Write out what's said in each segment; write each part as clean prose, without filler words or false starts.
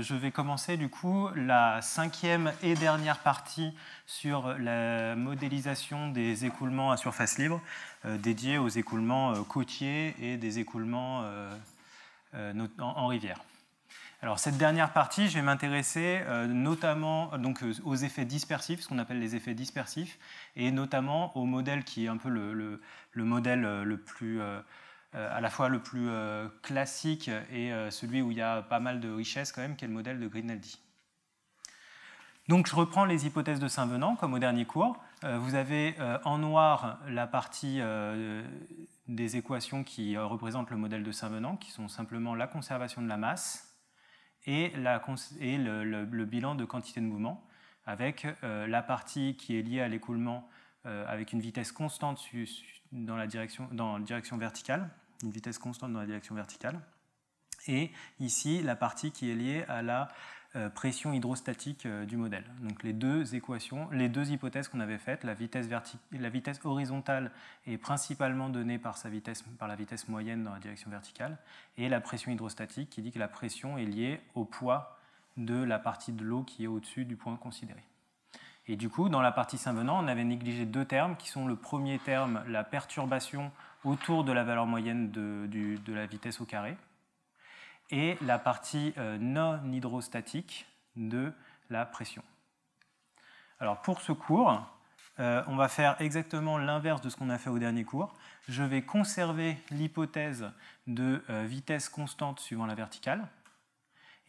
je vais commencer du coup la 5e et dernière partie sur la modélisation des écoulements à surface libre, dédiée aux écoulements côtiers et des écoulements en rivière. Alors cette dernière partie, je vais m'intéresser notamment donc, aux effets dispersifs, ce qu'on appelle les effets dispersifs, et notamment au modèle qui est un peu le modèle le plus, à la fois le plus classique et celui où il y a pas mal de richesse quand même, qui est le modèle de Grignaldi. Donc je reprends les hypothèses de Saint-Venant, comme au dernier cours. Vous avez en noir la partie des équations qui représentent le modèle de Saint-Venant, qui sont simplement la conservation de la masse, et le bilan de quantité de mouvement, avec la partie qui est liée à l'écoulement avec une vitesse constante dans la direction verticale, une vitesse constante dans la direction verticale, et ici la partie qui est liée à la pression hydrostatique du modèle. Donc les deux équations, les deux hypothèses qu'on avait faites, la vitesse horizontale est principalement donnée par la vitesse moyenne dans la direction verticale, et la pression hydrostatique qui dit que la pression est liée au poids de la partie de l'eau qui est au-dessus du point considéré. Et du coup, dans la partie Saint-Venant, on avait négligé deux termes qui sont le premier terme, la perturbation autour de la valeur moyenne de la vitesse au carré, et la partie non hydrostatique de la pression. Alors pour ce cours, on va faire exactement l'inverse de ce qu'on a fait au dernier cours. Je vais conserver l'hypothèse de vitesse constante suivant la verticale,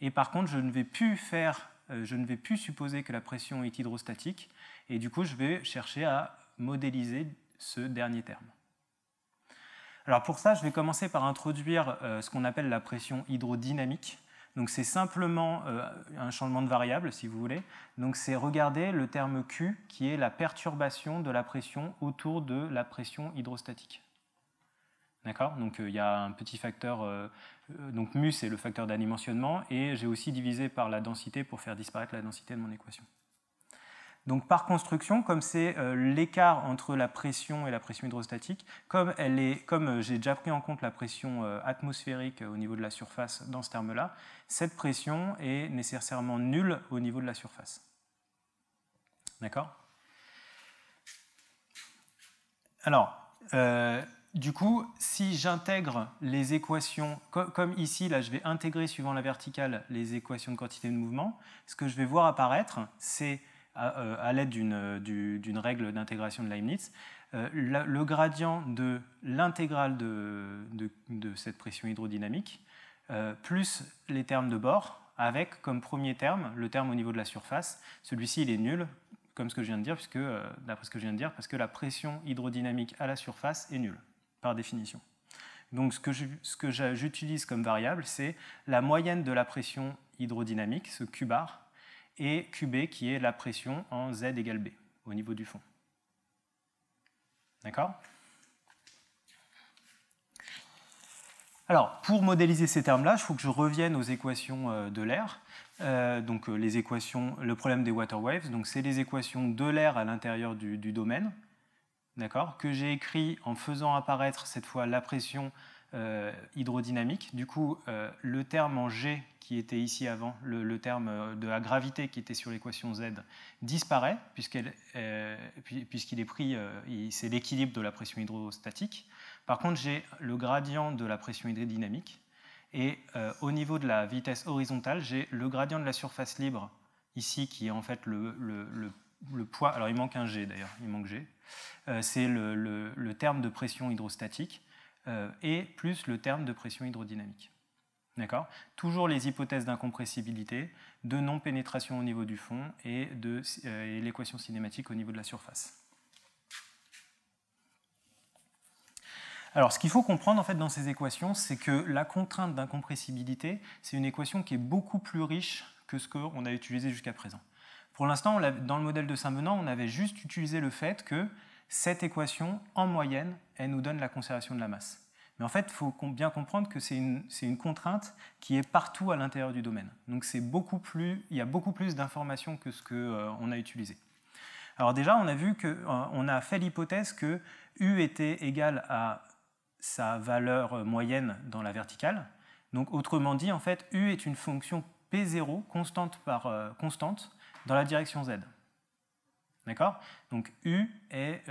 et par contre je ne vais plus supposer que la pression est hydrostatique, et du coup je vais chercher à modéliser ce dernier terme. Alors pour ça, je vais commencer par introduire ce qu'on appelle la pression hydrodynamique. Donc c'est simplement un changement de variable, si vous voulez. Donc c'est regarder le terme Q, qui est la perturbation de la pression autour de la pression hydrostatique. D'accord ? Donc il y a un petit facteur, donc mu c'est le facteur d'adimensionnement, et j'ai aussi divisé par la densité pour faire disparaître la densité de mon équation. Donc par construction, comme c'est l'écart entre la pression et la pression hydrostatique, comme j'ai déjà pris en compte la pression atmosphérique au niveau de la surface dans ce terme-là, cette pression est nécessairement nulle au niveau de la surface. D'accord ? Alors, du coup, si j'intègre les équations, comme ici, là, je vais intégrer suivant la verticale les équations de quantité de mouvement, ce que je vais voir apparaître, c'est à l'aide d'une règle d'intégration de Leibniz, le gradient de l'intégrale de cette pression hydrodynamique, plus les termes de bord, avec comme premier terme le terme au niveau de la surface. Celui-ci, il est nul, comme ce que je viens de dire, d'après ce que je viens de dire, parce que la pression hydrodynamique à la surface est nulle, par définition. Donc ce que j'utilise comme variable, c'est la moyenne de la pression hydrodynamique, ce Q bar, et QB qui est la pression en Z égale B, au niveau du fond. D'accord ? Alors, pour modéliser ces termes-là, il faut que je revienne aux équations de l'air. Donc le problème des water waves, donc c'est les équations de l'air à l'intérieur du domaine, d'accord, que j'ai écrit en faisant apparaître cette fois la pression hydrodynamique. Du coup, le terme en G qui était ici avant, le terme de la gravité qui était sur l'équation Z, disparaît, puisqu'il est pris, c'est l'équilibre de la pression hydrostatique. Par contre, j'ai le gradient de la pression hydrodynamique, et au niveau de la vitesse horizontale, j'ai le gradient de la surface libre, ici, qui est en fait le poids, alors il manque un G d'ailleurs, il manque G, c'est le terme de pression hydrostatique, et plus le terme de pression hydrodynamique. D'accord ? Toujours les hypothèses d'incompressibilité, de non-pénétration au niveau du fond et l'équation cinématique au niveau de la surface. Alors, ce qu'il faut comprendre en fait dans ces équations, c'est que la contrainte d'incompressibilité, c'est une équation qui est beaucoup plus riche que ce qu'on a utilisé jusqu'à présent. Pour l'instant, dans le modèle de Saint-Venant, on avait juste utilisé le fait que cette équation, en moyenne, elle nous donne la conservation de la masse. Mais en fait, il faut bien comprendre que c'est une contrainte qui est partout à l'intérieur du domaine. Donc il y a beaucoup plus d'informations que ce qu'on a utilisé. Alors déjà, on a vu qu'on a fait l'hypothèse que U était égal à sa valeur moyenne dans la verticale. Donc autrement dit, en fait, U est une fonction P0 constante par constante dans la direction Z. D'accord? Donc U est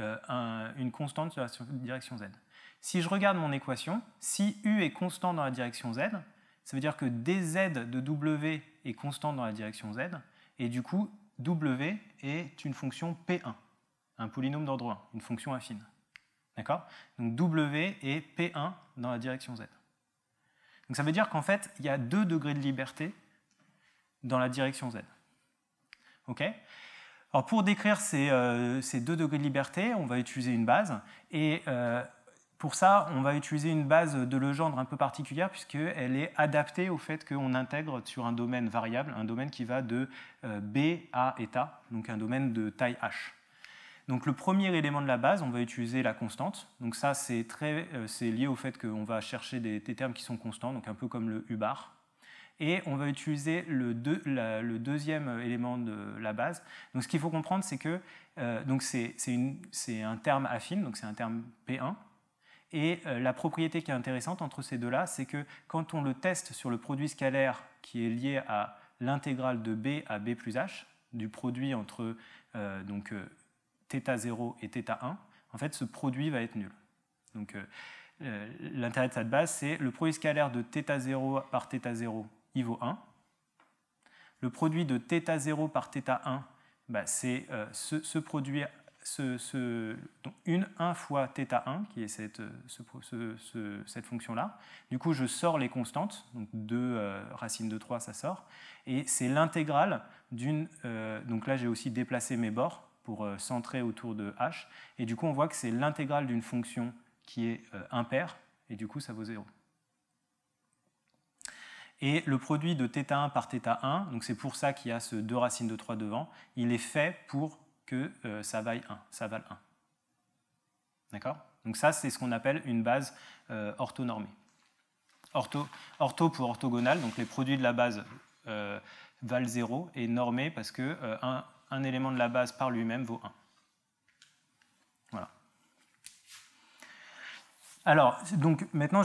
une constante sur la direction Z. Si je regarde mon équation, si U est constant dans la direction Z, ça veut dire que dz de W est constant dans la direction Z, et du coup, W est une fonction P1, un polynôme d'ordre 1, une fonction affine. D'accord? Donc W est P1 dans la direction Z. Donc ça veut dire qu'en fait, il y a 2 degrés de liberté dans la direction Z. OK? Alors pour décrire ces 2 degrés de liberté, on va utiliser une base, et pour ça, on va utiliser une base de Legendre un peu particulière, puisqu'elle est adaptée au fait qu'on intègre sur un domaine variable, un domaine qui va de B à eta, donc un domaine de taille h. Donc le premier élément de la base, on va utiliser la constante. Donc ça, c'est lié au fait qu'on va chercher des termes qui sont constants, donc un peu comme le U bar. Et on va utiliser le deuxième élément de la base. Donc ce qu'il faut comprendre, c'est que c'est un terme affine, donc c'est un terme P1. Et la propriété qui est intéressante entre ces deux-là, c'est que quand on le teste sur le produit scalaire qui est lié à l'intégrale de B à B plus H, du produit entre θ0 et θ1, en fait, ce produit va être nul. Donc l'intérêt de cette base, c'est le produit scalaire de θ0 par θ0, il vaut 1. Le produit de θ0 par θ1, c'est ce produit, donc 1 fois θ1, qui est cette fonction-là. Du coup, je sors les constantes, donc 2 racine de 3, ça sort. Et c'est l'intégrale d'une... donc là, j'ai aussi déplacé mes bords pour centrer autour de h. Et du coup, on voit que c'est l'intégrale d'une fonction qui est impaire, et du coup, ça vaut 0. Et le produit de θ1 par θ1, donc c'est pour ça qu'il y a ce 2 racines de 3 devant, il est fait pour que ça vale 1. D'accord? Donc ça, c'est ce qu'on appelle une base orthonormée. Ortho pour orthogonale, donc les produits de la base valent 0, et normé parce que un élément de la base par lui-même vaut 1. Voilà. Alors, donc maintenant,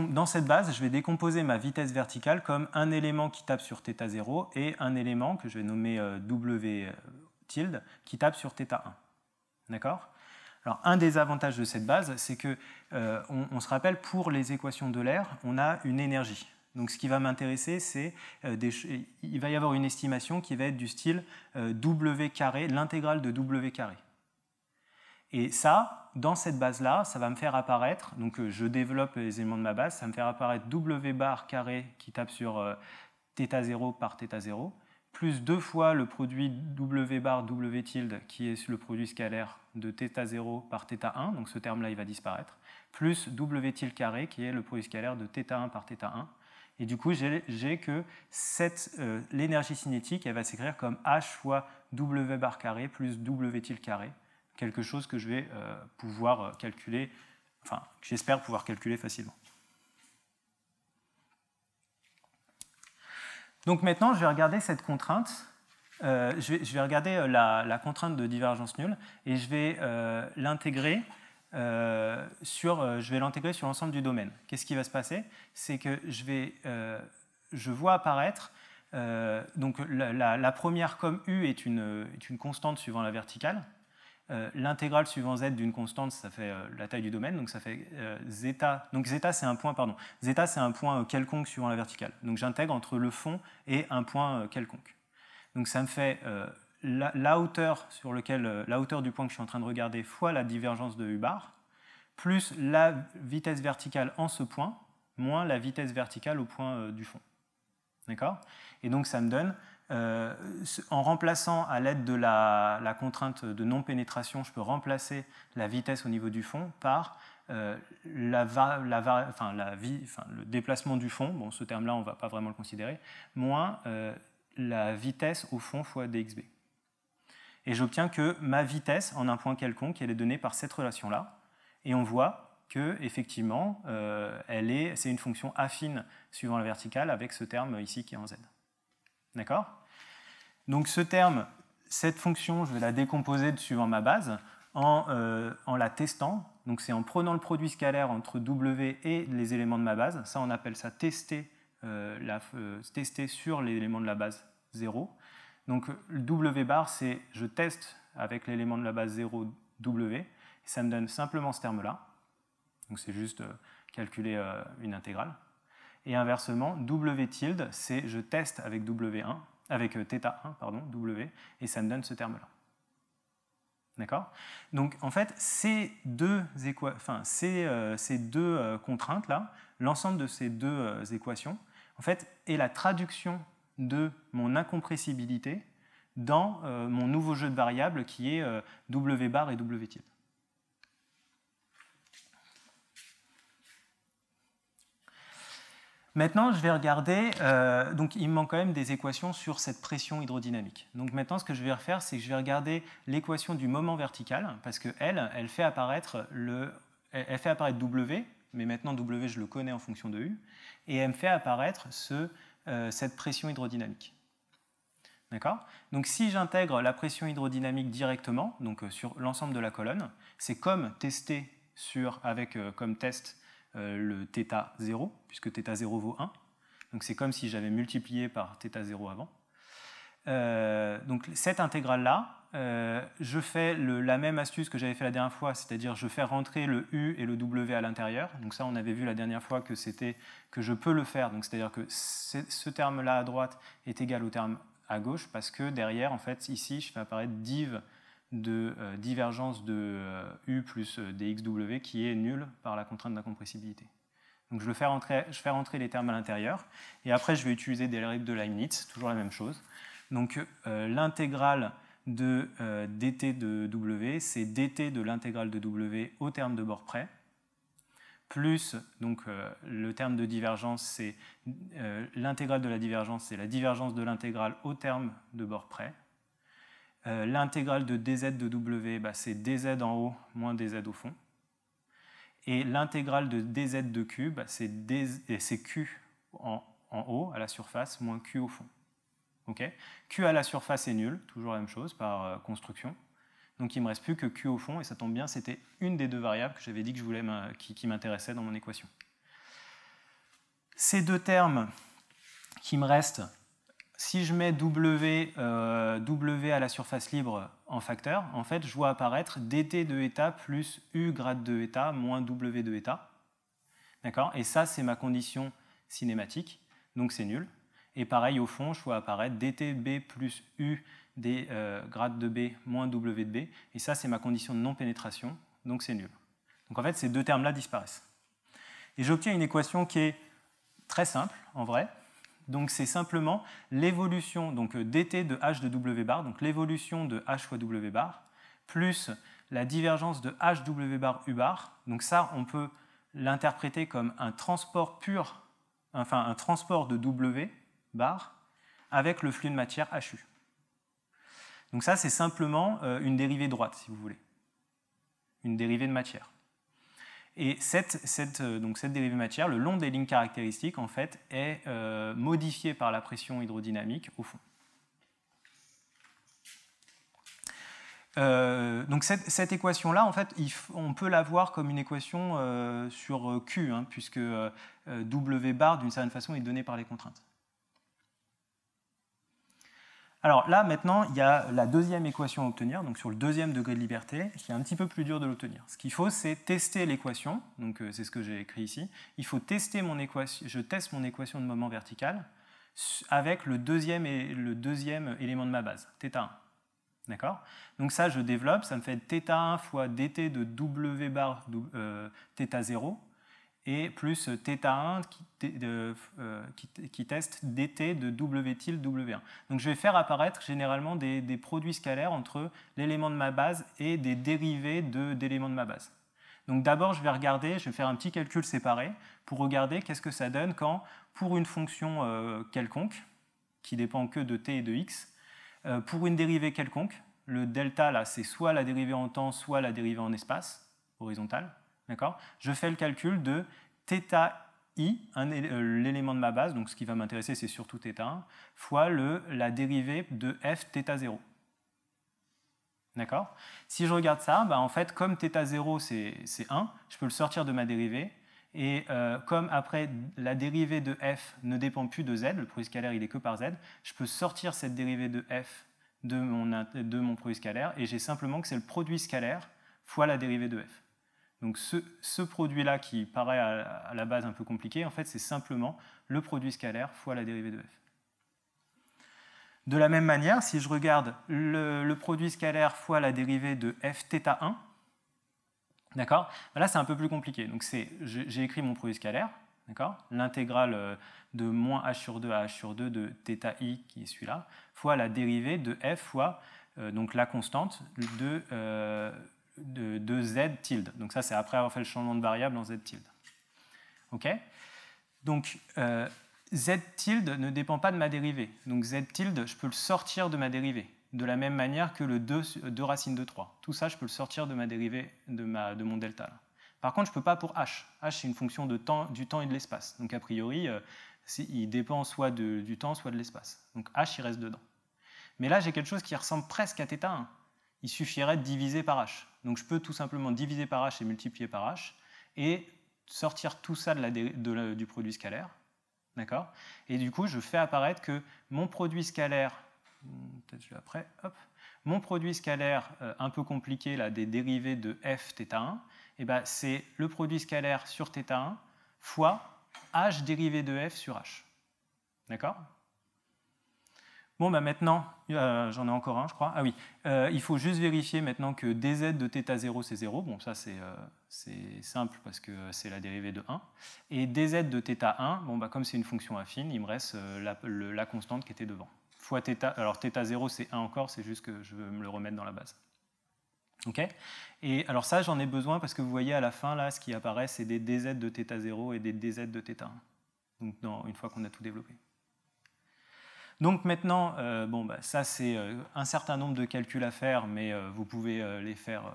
dans cette base, je vais décomposer ma vitesse verticale comme un élément qui tape sur θ0 et un élément que je vais nommer W tilde qui tape sur θ1. D'accord? Alors, un des avantages de cette base, c'est que on se rappelle, pour les équations d'Euler, on a une énergie. Donc, ce qui va m'intéresser, c'est il va y avoir une estimation qui va être du style W carré, l'intégrale de W carré. Et ça, dans cette base-là, ça va me faire apparaître, donc je développe les éléments de ma base, ça va me faire apparaître W bar carré qui tape sur θ0 par θ0, plus 2 fois le produit W bar W tilde, qui est le produit scalaire de θ0 par θ1, donc ce terme-là, il va disparaître, plus W tilde carré, qui est le produit scalaire de θ1 par θ1. Et du coup, j'ai que l'énergie cinétique, elle va s'écrire comme H fois W bar carré plus W tilde carré, quelque chose que je vais pouvoir calculer, enfin, j'espère pouvoir calculer facilement. Donc maintenant, je vais regarder cette contrainte. Je vais regarder la contrainte de divergence nulle et je vais l'intégrer sur l'ensemble du domaine. Qu'est-ce qui va se passer? C'est que je vois apparaître donc la première comme U est une constante suivant la verticale. L'intégrale suivant z d'une constante, ça fait la taille du domaine, donc ça fait zeta. Donc zeta, c'est un point, zeta, c'est un point quelconque suivant la verticale. Donc j'intègre entre le fond et un point quelconque. Donc ça me fait la hauteur du point que je suis en train de regarder fois la divergence de U bar, plus la vitesse verticale en ce point, moins la vitesse verticale au point du fond. D'accord? Et donc ça me donne, en remplaçant à l'aide de la contrainte de non-pénétration, je peux remplacer la vitesse au niveau du fond par le déplacement du fond, bon ce terme-là on ne va pas vraiment le considérer, moins la vitesse au fond fois dxb. Et j'obtiens que ma vitesse en un point quelconque, elle est donnée par cette relation-là, et on voit que effectivement, c'est une fonction affine suivant la verticale avec ce terme ici qui est en z. D'accord? Donc ce terme, cette fonction, je vais la décomposer suivant ma base en la testant. Donc c'est en prenant le produit scalaire entre W et les éléments de ma base. Ça, on appelle ça tester tester sur l'élément de la base 0. Donc le W bar, c'est je teste avec l'élément de la base 0 W, et ça me donne simplement ce terme-là. Donc c'est juste calculer une intégrale. Et inversement, W tilde, c'est je teste avec W1, avec θ1, pardon, W, et ça me donne ce terme-là. D'accord? Donc en fait, ces deux contraintes-là, l'ensemble de ces deux équations, en fait, est la traduction de mon incompressibilité dans mon nouveau jeu de variables qui est W bar et W tilde. Maintenant, je vais regarder, donc il me manque quand même des équations sur cette pression hydrodynamique. Donc maintenant, ce que je vais refaire, c'est que je vais regarder l'équation du moment vertical, parce qu'elle fait apparaître W, mais maintenant W, je le connais en fonction de U, et elle me fait apparaître cette pression hydrodynamique. D'accord? Donc si j'intègre la pression hydrodynamique directement, donc sur l'ensemble de la colonne, c'est comme tester avec comme test le θ0, puisque θ0 vaut 1. Donc c'est comme si j'avais multiplié par θ0 avant. Donc cette intégrale-là, je fais la même astuce que j'avais fait la dernière fois, c'est-à-dire je fais rentrer le U et le W à l'intérieur. Donc ça, on avait vu la dernière fois que je peux le faire. Donc c'est-à-dire que ce terme-là à droite est égal au terme à gauche, parce que derrière, en fait, ici, je fais apparaître div de divergence de U plus dxw qui est nul par la contrainte d'incompressibilité. Donc je fais rentrer les termes à l'intérieur, et après je vais utiliser des règles de Leibniz, toujours la même chose. Donc l'intégrale de dt de w, c'est dt de l'intégrale de w au terme de bord près, plus donc le terme de divergence, c'est l'intégrale de la divergence, c'est la divergence de l'intégrale au terme de bord près. L'intégrale de dz de w, c'est dz en haut moins dz au fond. Et l'intégrale de dz de q, c'est q en haut à la surface moins q au fond. Okay. Q à la surface est nul, toujours la même chose par construction. Donc il ne me reste plus que q au fond, et ça tombe bien, c'était une des deux variables que j'avais dit que je voulais qui m'intéressait dans mon équation. Ces deux termes qui me restent, si je mets w à la surface libre en facteur, en fait, je vois apparaître dt de eta plus u grade de eta moins w de eta. D'accord? Et ça, c'est ma condition cinématique, donc c'est nul. Et pareil, au fond, je vois apparaître dtb plus u des grade de b moins w de b. Et ça, c'est ma condition de non-pénétration, donc c'est nul. Donc en fait, ces deux termes-là disparaissent. Et j'obtiens une équation qui est très simple, en vrai. Donc c'est simplement l'évolution, donc dt de h de w bar, donc l'évolution de h fois w bar, plus la divergence de h w bar u bar. Donc ça, on peut l'interpréter comme un transport pur, enfin un transport de w bar avec le flux de matière HU. Donc ça, c'est simplement une dérivée droite, si vous voulez. Une dérivée de matière. Et cette dérivée de matière, le long des lignes caractéristiques, en fait, est modifiée par la pression hydrodynamique au fond. Donc cette équation-là, en fait, on peut la voir comme une équation sur Q, hein, puisque W bar, d'une certaine façon, est donné par les contraintes. Alors là, maintenant, il y a la deuxième équation à obtenir, donc sur le deuxième degré de liberté, qui est un petit peu plus dur de l'obtenir. Ce qu'il faut, c'est tester l'équation, donc c'est ce que j'ai écrit ici. Il faut tester mon équation, je teste mon équation de moment vertical avec le deuxième élément de ma base, θ1. D'accord? Donc ça, je développe, ça me fait θ1 fois dt de w bar θ0, et plus θ1 qui teste dt de w tilde w1. Donc je vais faire apparaître généralement des produits scalaires entre l'élément de ma base et des dérivés d'éléments de ma base. Donc d'abord, je vais faire un petit calcul séparé pour regarder qu'est-ce que ça donne quand, pour une fonction quelconque, qui dépend que de t et de x, pour une dérivée quelconque, le delta, là, c'est soit la dérivée en temps, soit la dérivée en espace, horizontale. D'accord? Je fais le calcul de θi, l'élément de ma base, donc ce qui va m'intéresser, c'est surtout θ1, fois la dérivée de f θ0. D'accord? Si je regarde ça, en fait, comme θ0, c'est 1, je peux le sortir de ma dérivée, Et comme après, la dérivée de f ne dépend plus de z, le produit scalaire il est que par z, je peux sortir cette dérivée de f de mon produit scalaire, et j'ai simplement que c'est le produit scalaire fois la dérivée de f. Donc ce produit-là qui paraît à la base un peu compliqué, en fait c'est simplement le produit scalaire fois la dérivée de f. De la même manière, si je regarde le produit scalaire fois la dérivée de f θ1, d'accord, là c'est un peu plus compliqué. Donc j'ai écrit mon produit scalaire, d'accord, l'intégrale de moins h sur 2 à h sur 2 de θi, qui est celui-là, fois la dérivée de f fois donc la constante de z tilde. Donc ça c'est après avoir fait le changement de variable en z tilde. Ok. Donc z tilde ne dépend pas de ma dérivée. Donc z tilde, je peux le sortir de ma dérivée. De la même manière que le 2 racine de 3. Tout ça, je peux le sortir de ma dérivée de mon delta. Là. Par contre, je ne peux pas pour h. h, c'est une fonction du temps et de l'espace. Donc a priori, il dépend soit du temps, soit de l'espace. Donc h, il reste dedans. Mais là, j'ai quelque chose qui ressemble presque à θ1. Il suffirait de diviser par h. Donc je peux tout simplement diviser par h et multiplier par h, et sortir tout ça du produit scalaire. D'accord ? Et du coup, je fais apparaître que mon produit scalaire, peut-être je l'ai après, hop, mon produit scalaire un peu compliqué là, des dérivées de f θ1, et ben, c'est le produit scalaire sur θ1 fois h dérivée de f sur h. D'accord ? Bon, bah maintenant, j'en ai encore un, je crois. Ah oui, il faut juste vérifier maintenant que dz de θ0, c'est 0. Bon, ça, c'est simple parce que c'est la dérivée de 1. Et dz de θ1, bon, bah, comme c'est une fonction affine, il me reste la constante qui était devant. Fois θ, alors θ0, c'est 1 encore, c'est juste que je veux me le remettre dans la base. Ok ? Et alors ça, j'en ai besoin parce que vous voyez à la fin, là, ce qui apparaît, c'est des dz de θ0 et des dz de θ1. Donc, une fois qu'on a tout développé. Donc maintenant, bon, bah, ça c'est un certain nombre de calculs à faire, mais vous pouvez les faire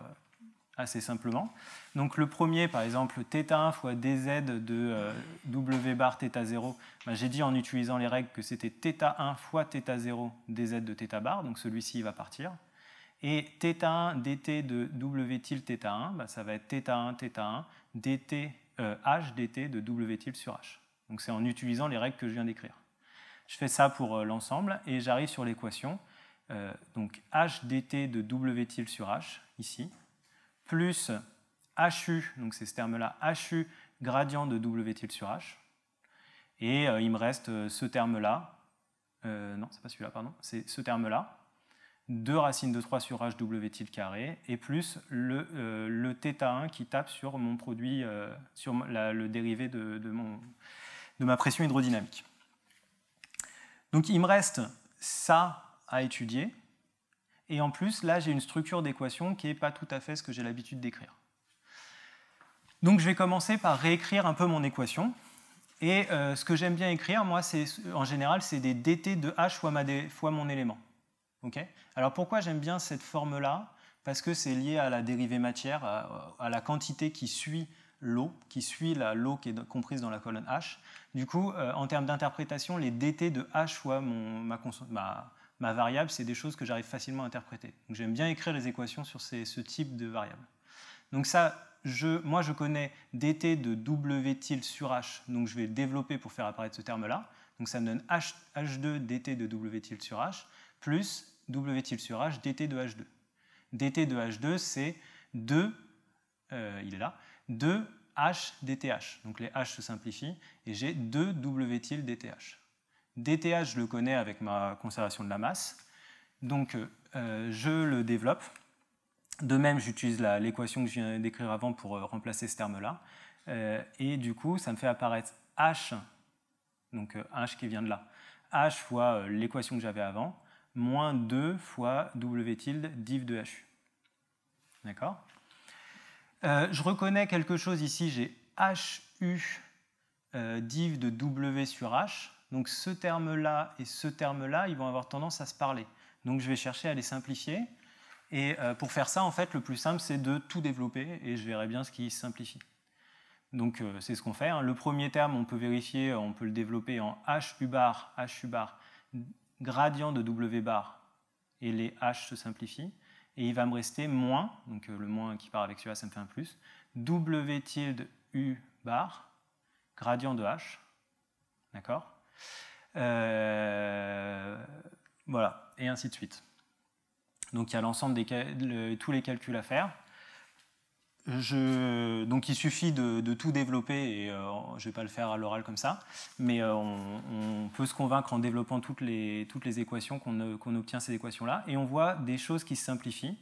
assez simplement. Donc le premier, par exemple, θ1 fois dz de w bar θ0, bah, j'ai dit en utilisant les règles que c'était θ1 fois θ0 dz de θ bar, donc celui-ci il va partir. Et θ1 dt de w tilde θ1, bah, ça va être θ1 θ1 dt, h dt de w tilde sur h. Donc c'est en utilisant les règles que je viens d'écrire. Je fais ça pour l'ensemble et j'arrive sur l'équation. Donc h dt de w tilde sur h, ici, plus hu, donc c'est ce terme-là, hu gradient de w tilde sur h. Et il me reste ce terme-là, non, c'est pas celui-là, pardon, c'est ce terme-là, 2 racines de 3 sur h w tilde carré, et plus le θ1 qui tape sur mon produit, sur le dérivé de ma pression hydrodynamique. Donc il me reste ça à étudier, et en plus, là, j'ai une structure d'équation qui n'est pas tout à fait ce que j'ai l'habitude d'écrire. Donc je vais commencer par réécrire un peu mon équation, et ce que j'aime bien écrire, moi, en général, c'est des dt de h fois mon élément. Okay ? Alors pourquoi j'aime bien cette forme-là ? Parce que c'est lié à la dérivée matière, à la quantité qui suit l'eau, qui suit l'eau qui est comprise dans la colonne H. Du coup, en termes d'interprétation, les dt de H fois ma variable, c'est des choses que j'arrive facilement à interpréter. Donc j'aime bien écrire les équations sur ce type de variable. Donc ça, moi je connais dt de w tilde sur H, donc je vais le développer pour faire apparaître ce terme-là. Donc ça me donne H2 dt de w tilde sur H, plus w tilde sur H dt de H2. dt de H2, c'est 2, il est là, 2 h dth. Donc les h se simplifient et j'ai 2 w tilde dth. dth, je le connais avec ma conservation de la masse, donc je le développe. De même, j'utilise l'équation que je viens d'écrire avant pour remplacer ce terme-là. Et du coup, ça me fait apparaître h, donc h qui vient de là, h fois l'équation que j'avais avant, moins 2 fois w tilde div de hu. D'accord ? Je reconnais quelque chose ici, j'ai hu div de w sur h. Donc ce terme-là et ce terme-là, ils vont avoir tendance à se parler. Donc je vais chercher à les simplifier. Et pour faire ça, en fait, le plus simple, c'est de tout développer et je verrai bien ce qui se simplifie. Donc c'est ce qu'on fait. Le premier terme, on peut vérifier, on peut le développer en hu bar, gradient de w bar, et les h se simplifient. Et il va me rester moins, donc le moins qui part avec celui-là, ça me fait un plus, w tilde u bar, gradient de h. D'accord? Voilà, et ainsi de suite. Donc il y a l'ensemble tous les calculs à faire. Donc il suffit de tout développer, et je ne vais pas le faire à l'oral comme ça, mais on peut se convaincre en développant toutes les équations qu'on obtient ces équations-là, et on voit des choses qui se simplifient,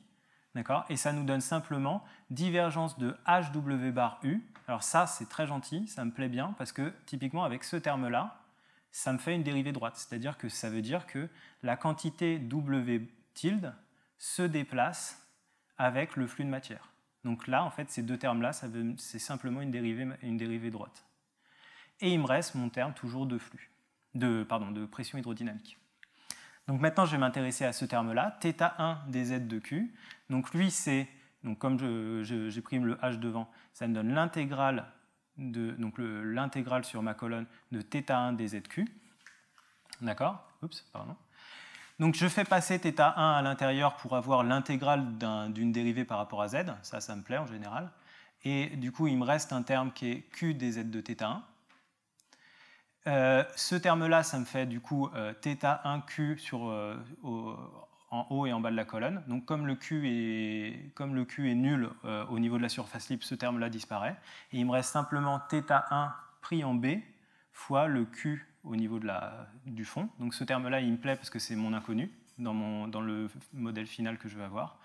d'accord? Et ça nous donne simplement divergence de HW bar U. Alors ça, c'est très gentil, ça me plaît bien, parce que typiquement avec ce terme-là, ça me fait une dérivée droite, c'est-à-dire que ça veut dire que la quantité W tilde se déplace avec le flux de matière. Donc là, en fait, ces deux termes-là, c'est simplement une dérivée droite. Et il me reste mon terme toujours de pression hydrodynamique. Donc maintenant, je vais m'intéresser à ce terme-là, θ1 dz de Q. Donc lui, donc comme j'ai pris le h devant, ça me donne l'intégrale sur ma colonne de θ1 dz de Q. D'accord? Oups, pardon. Donc je fais passer θ1 à l'intérieur pour avoir l'intégrale d'une dérivée par rapport à z, ça me plaît en général. Et du coup, il me reste un terme qui est q dz de θ1. Ce terme-là, ça me fait du coup θ1q en haut et en bas de la colonne. Donc comme le q est nul au niveau de la surface libre, ce terme-là disparaît. Et il me reste simplement θ1 pris en b fois le q au niveau du fond. Donc ce terme-là, il me plaît parce que c'est mon inconnu dans le modèle final que je vais avoir.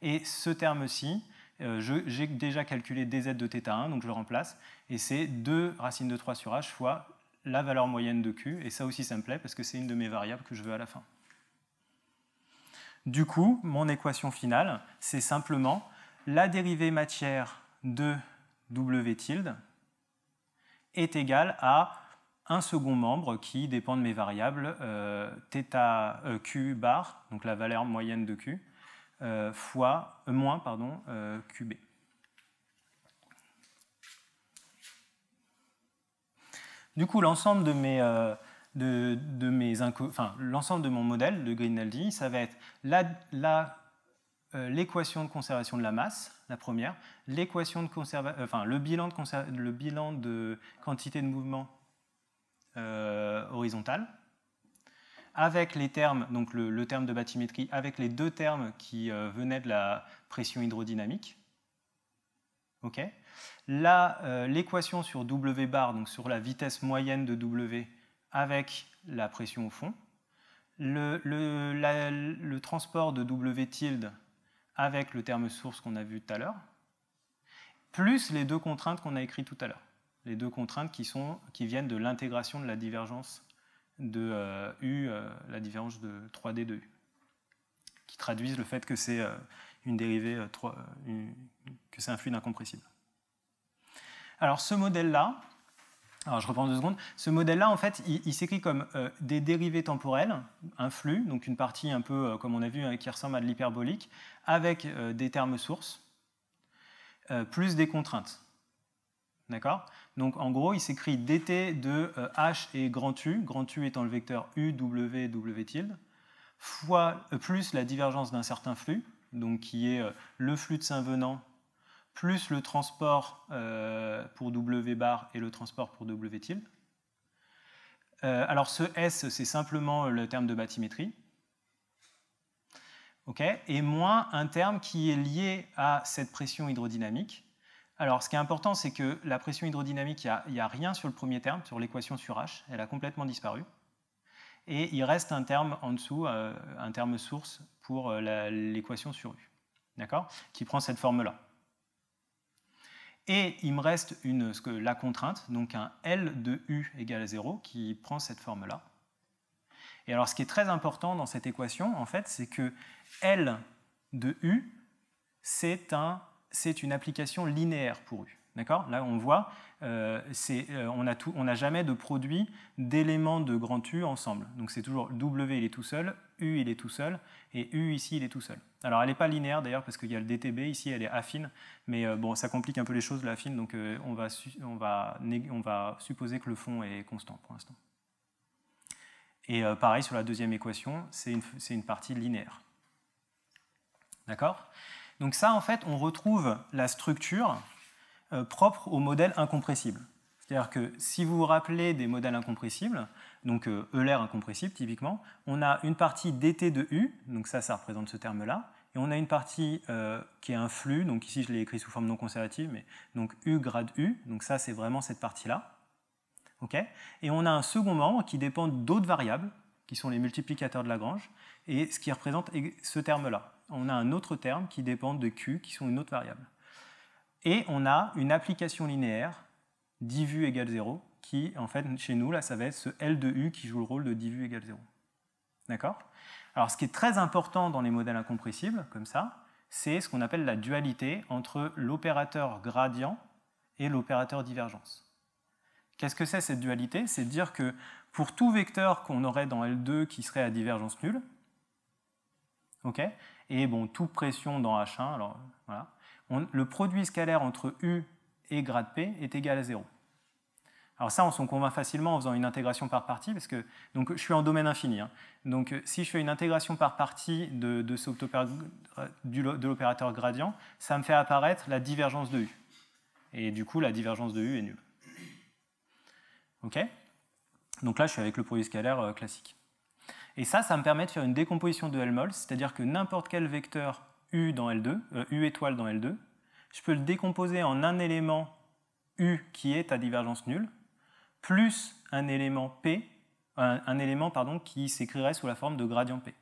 Et ce terme-ci, j'ai déjà calculé dz de θ1, donc je le remplace, et c'est 2 racine de 3 sur h fois la valeur moyenne de q, et ça aussi ça me plaît parce que c'est une de mes variables que je veux à la fin. Du coup, mon équation finale, c'est simplement la dérivée matière de W tilde est égale à un second membre qui dépend de mes variables Q bar, donc la valeur moyenne de Q, moins QB. Du coup, l'ensemble de mon modèle de Grignaldi, ça va être l'équation de conservation de la masse, la première, l'équation de le bilan de quantité de mouvement horizontale, avec les termes, donc le terme de bathymétrie, avec les deux termes qui venaient de la pression hydrodynamique. Okay. L'équation sur W bar, donc sur la vitesse moyenne de W, avec la pression au fond. Le transport de W tilde avec le terme source qu'on a vu tout à l'heure, plus les deux contraintes qu'on a écrites tout à l'heure. Les deux contraintes qui viennent de l'intégration de la divergence de U, la divergence de 3D de U, qui traduisent le fait que c'est une dérivée, que c'est un fluide incompressible. Alors ce modèle-là, je reprends 2 secondes, ce modèle-là, en fait, il s'écrit comme des dérivées temporelles, un flux, donc une partie un peu, comme on a vu, qui ressemble à de l'hyperbolique, avec des termes sources, plus des contraintes. D'accord? Donc en gros, il s'écrit dt de h et grand U étant le vecteur U, W, W tilde, fois plus la divergence d'un certain flux, donc qui est le flux de Saint-Venant, plus le transport pour W bar et le transport pour W tilde. Alors ce S, c'est simplement le terme de bathymétrie. Okay, et moins un terme qui est lié à cette pression hydrodynamique. Alors, ce qui est important, c'est que la pression hydrodynamique, il n'y a rien sur le premier terme, sur l'équation sur H, elle a complètement disparu. Et il reste un terme en dessous, un terme source pour l'équation sur U, d'accord, qui prend cette forme-là. Et il me reste la contrainte, donc un L de U égale à 0, qui prend cette forme-là. Et alors, ce qui est très important dans cette équation, en fait, c'est que L de U, c'est une application linéaire pour U. D'accord ? Là, on voit, on n'a jamais de produit d'éléments de grand U ensemble. Donc c'est toujours W, il est tout seul, U, il est tout seul, et U, ici, il est tout seul. Alors, elle n'est pas linéaire, d'ailleurs, parce qu'il y a le DTB, ici, elle est affine, mais bon, ça complique un peu les choses, l'affine, donc on va supposer que le fond est constant pour l'instant. Et pareil, sur la deuxième équation, c'est une partie linéaire. D'accord ? Donc ça, en fait, on retrouve la structure propre au modèle incompressible. C'est-à-dire que si vous vous rappelez des modèles incompressibles, donc Euler incompressible typiquement, on a une partie dt de u, donc ça représente ce terme-là, et on a une partie qui est un flux, donc ici je l'ai écrit sous forme non conservative, mais donc u grade u, donc ça c'est vraiment cette partie-là. Okay, et on a un second membre qui dépend d'autres variables, qui sont les multiplicateurs de Lagrange, et ce qui représente ce terme-là. On a un autre terme qui dépend de q, qui sont une autre variable. Et on a une application linéaire, divu égale 0, qui, en fait, chez nous, là, ça va être ce L de U qui joue le rôle de divu égale 0. D'accord? Alors, ce qui est très important dans les modèles incompressibles, comme ça, c'est ce qu'on appelle la dualité entre l'opérateur gradient et l'opérateur divergence. Qu'est-ce que c'est cette dualité? C'est de dire que pour tout vecteur qu'on aurait dans L2 qui serait à divergence nulle, okay, et bon, toute pression dans H1, alors voilà, le produit scalaire entre U et grade P est égal à 0. Alors ça, on s'en convainc facilement en faisant une intégration par partie, parce que donc, je suis en domaine infini. Hein. Donc si je fais une intégration par partie de l'opérateur gradient, ça me fait apparaître la divergence de U. Et du coup, la divergence de U est nulle. Ok? Donc là, je suis avec le produit scalaire classique. Et ça me permet de faire une décomposition de Helmholtz, c'est-à-dire que n'importe quel vecteur U dans L2, U étoile dans L2, je peux le décomposer en un élément U qui est à divergence nulle, plus un élément P, un élément qui s'écrirait sous la forme de gradient P.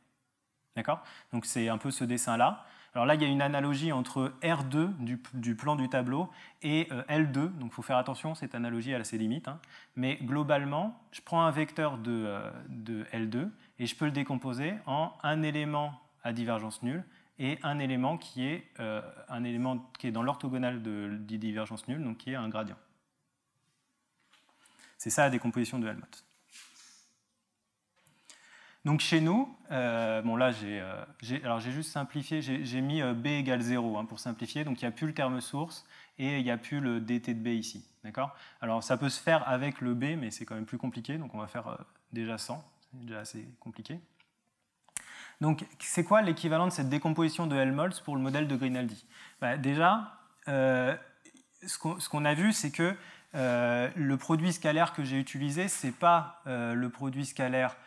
D'accord? Donc c'est un peu ce dessin-là. Alors là, il y a une analogie entre R2 du plan du tableau et L2, donc il faut faire attention, cette analogie elle a ses limites. Hein. Mais globalement, je prends un vecteur de L2 et je peux le décomposer en un élément à divergence nulle et un élément qui est dans l'orthogonale de divergence nulle, donc qui est un gradient. C'est ça la décomposition de Helmholtz. Donc chez nous, bon là j'ai juste simplifié, j'ai mis b égale 0 hein, pour simplifier, donc il n'y a plus le terme source et il n'y a plus le dt de b ici. D'accord ? Alors ça peut se faire avec le b, mais c'est quand même plus compliqué, donc on va faire déjà sans, c'est déjà assez compliqué. Donc c'est quoi l'équivalent de cette décomposition de Helmholtz pour le modèle de Grignaldi? Déjà, ce qu'on a vu, c'est que le produit scalaire que j'ai utilisé, ce n'est pas le produit scalaire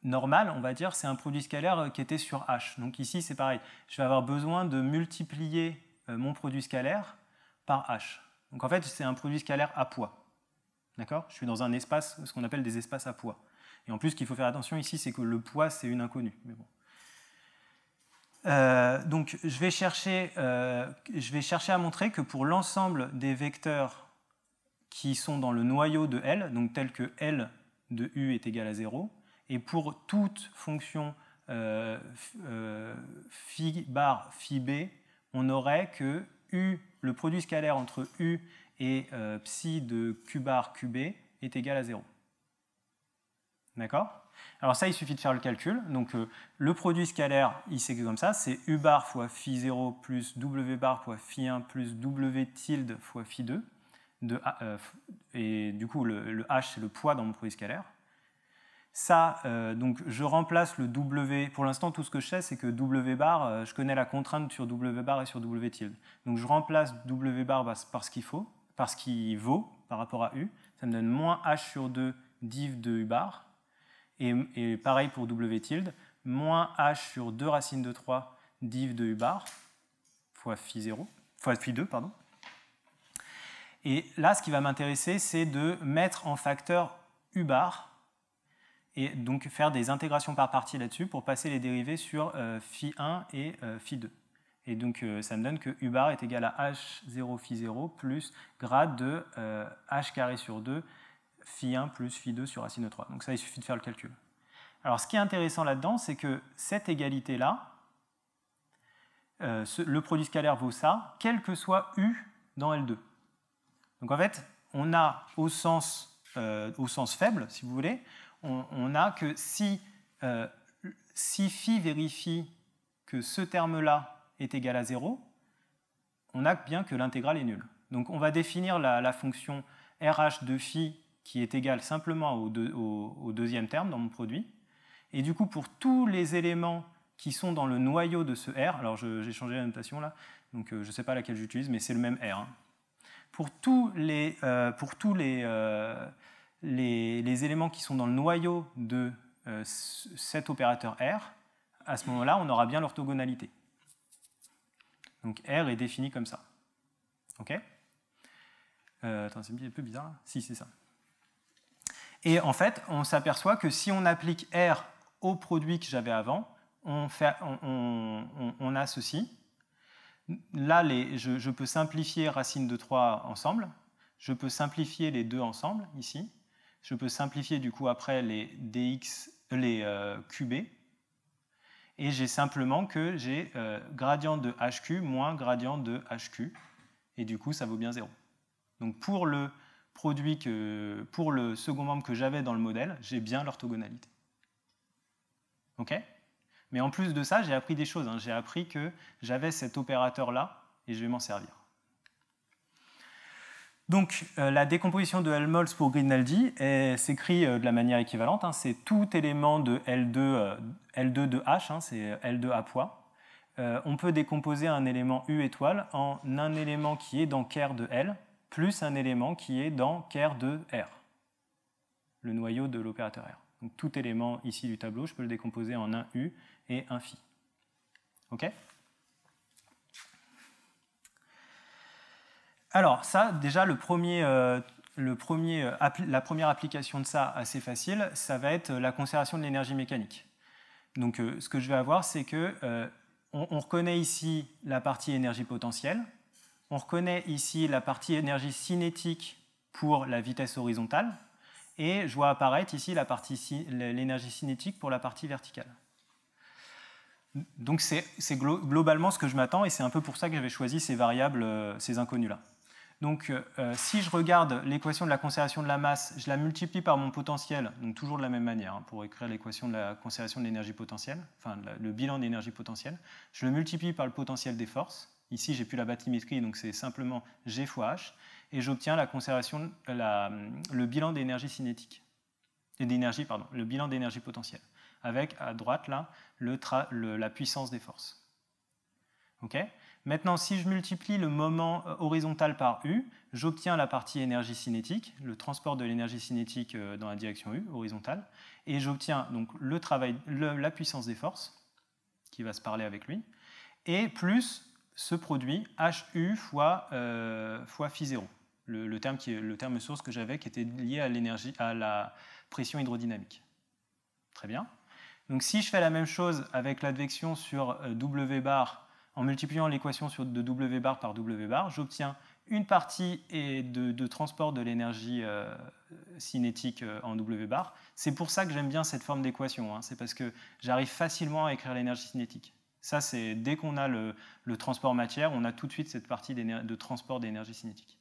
normal, on va dire, c'est un produit scalaire qui était sur H. Donc ici, c'est pareil. Je vais avoir besoin de multiplier mon produit scalaire par H. Donc en fait, c'est un produit scalaire à poids. D'accord ? Je suis dans un espace, ce qu'on appelle des espaces à poids. Et en plus, ce qu'il faut faire attention ici, c'est que le poids, c'est une inconnue. Mais bon. Donc je vais chercher à montrer que pour l'ensemble des vecteurs qui sont dans le noyau de L, donc tel que L de U est égal à 0, et pour toute fonction phi bar phi b, on aurait que U, le produit scalaire entre U et psi de Q bar QB est égal à 0. D'accord ? Alors ça, il suffit de faire le calcul. Donc le produit scalaire, il s'écrit comme ça, c'est U bar fois phi 0 plus W bar fois phi 1 plus W tilde fois phi 2. Et du coup, le H, c'est le poids dans mon produit scalaire. Ça, donc je remplace le W. Pour l'instant, tout ce que je sais, c'est que W bar, je connais la contrainte sur W bar et sur W tilde. Donc je remplace W bar par ce qu'il faut, par ce qui vaut par rapport à U. Ça me donne moins H sur 2 div de U bar. Et pareil pour W tilde, moins H sur 2 racine de 3 div de U bar fois phi 0, fois phi 2, pardon. Et là, ce qui va m'intéresser, c'est de mettre en facteur U bar et donc faire des intégrations par partie là-dessus pour passer les dérivés sur phi 1 et phi 2. Et donc ça me donne que U bar est égal à H0 phi 0 plus grade de H carré sur 2 phi 1 plus phi 2 sur racine de 3. Donc ça, il suffit de faire le calcul. Alors ce qui est intéressant là-dedans, c'est que cette égalité-là, le produit scalaire vaut ça, quel que soit U dans L2. Donc en fait, on a au sens faible, si vous voulez, on a que si phi vérifie que ce terme-là est égal à 0, on a bien que l'intégrale est nulle. Donc on va définir la fonction RH de phi qui est égale simplement au deuxième terme dans mon produit. Et du coup, pour tous les éléments qui sont dans le noyau de ce R, alors j'ai changé la notation là, donc je ne sais pas laquelle j'utilise, mais c'est le même R. Hein. Pour tous les éléments qui sont dans le noyau de cet opérateur R, à ce moment-là, on aura bien l'orthogonalité. Donc R est défini comme ça. OK ? Attends, c'est un peu bizarre là. Si, c'est ça. Et en fait, on s'aperçoit que si on applique R au produit que j'avais avant, on a ceci. Là, je peux simplifier racine de 3 ensemble. Je peux simplifier les deux ensemble, ici. Je peux simplifier du coup après les dx, les qb. Et j'ai simplement que j'ai gradient de hq moins gradient de hq. Et du coup, ça vaut bien 0. Donc pour le produit pour le second membre que j'avais dans le modèle, j'ai bien l'orthogonalité. OK ? Mais en plus de ça, j'ai appris des choses. J'ai appris que j'avais cet opérateur-là et je vais m'en servir. Donc la décomposition de Helmholtz pour Grignaldi s'écrit de la manière équivalente. C'est tout élément de L2 de H, c'est L2 à poids. On peut décomposer un élément U étoile en un élément qui est dans ker de L plus un élément qui est dans ker de R, le noyau de l'opérateur R. Donc tout élément ici du tableau, je peux le décomposer en un U et un phi. OK ? Alors ça, déjà, la première application de ça, assez facile, ça va être la conservation de l'énergie mécanique. Donc ce que je vais avoir, c'est que on reconnaît ici la partie énergie potentielle, on reconnaît ici la partie énergie cinétique pour la vitesse horizontale, et je vois apparaître ici l'énergie cinétique pour la partie verticale. Donc c'est globalement ce que je m'attends, et c'est un peu pour ça que j'avais choisi ces variables, ces inconnus-là. Donc si je regarde l'équation de la conservation de la masse, je la multiplie par mon potentiel, donc toujours de la même manière, pour écrire l'équation de la conservation de l'énergie potentielle, enfin le bilan d'énergie potentielle, je le multiplie par le potentiel des forces. Ici, j'ai plus la bathymétrie, donc c'est simplement G fois H, et j'obtiens le bilan d'énergie cinétique, le bilan d'énergie potentielle, avec à droite là la puissance des forces. OK ? Maintenant, si je multiplie le moment horizontal par U, j'obtiens la partie énergie cinétique, le transport de l'énergie cinétique dans la direction U, horizontale, et j'obtiens donc la puissance des forces, qui va se parler avec lui, et plus ce produit HU fois phi0, le terme source que j'avais qui était lié à la pression hydrodynamique. Très bien. Donc si je fais la même chose avec l'advection sur W bar, en multipliant l'équation de W bar par W bar, j'obtiens une partie de transport de l'énergie cinétique en W bar. C'est pour ça que j'aime bien cette forme d'équation, c'est parce que j'arrive facilement à écrire l'énergie cinétique. Ça, c'est dès qu'on a le transport matière, on a tout de suite cette partie de transport d'énergie cinétique.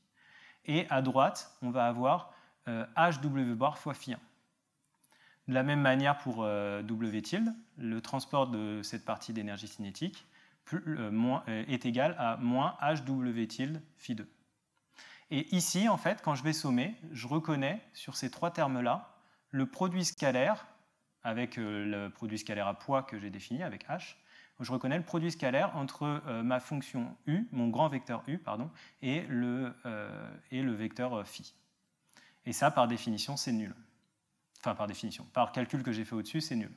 Et à droite, on va avoir HW bar fois phi 1. De la même manière pour W tilde, le transport de cette partie d'énergie cinétique est égal à moins HW tilde phi 2. Et ici, en fait, quand je vais sommer, je reconnais sur ces trois termes-là le produit scalaire avec le produit scalaire à poids que j'ai défini avec H. Je reconnais le produit scalaire entre ma fonction U, mon grand vecteur U, et le vecteur phi. Et ça, par définition, c'est nul. Enfin, par définition. Par calcul que j'ai fait au-dessus, c'est nul.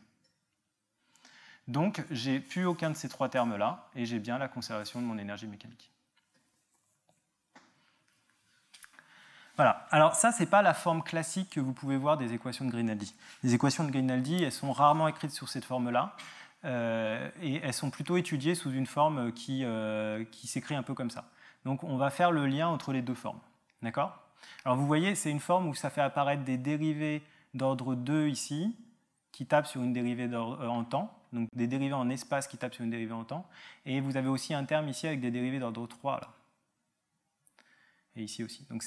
Donc, j'ai plus aucun de ces trois termes-là, et j'ai bien la conservation de mon énergie mécanique. Voilà. Alors ça, ce n'est pas la forme classique que vous pouvez voir des équations de Grignaldi. Les équations de Grignaldi, elles sont rarement écrites sous cette forme-là, et elles sont plutôt étudiées sous une forme qui s'écrit un peu comme ça. Donc on va faire le lien entre les deux formes. D'accord ? Alors vous voyez, c'est une forme où ça fait apparaître des dérivées d'ordre 2 ici, qui tapent sur une dérivée en temps, donc des dérivées en espace qui tapent sur une dérivée en temps, et vous avez aussi un terme ici avec des dérivées d'ordre 3, là. Et ici aussi. Donc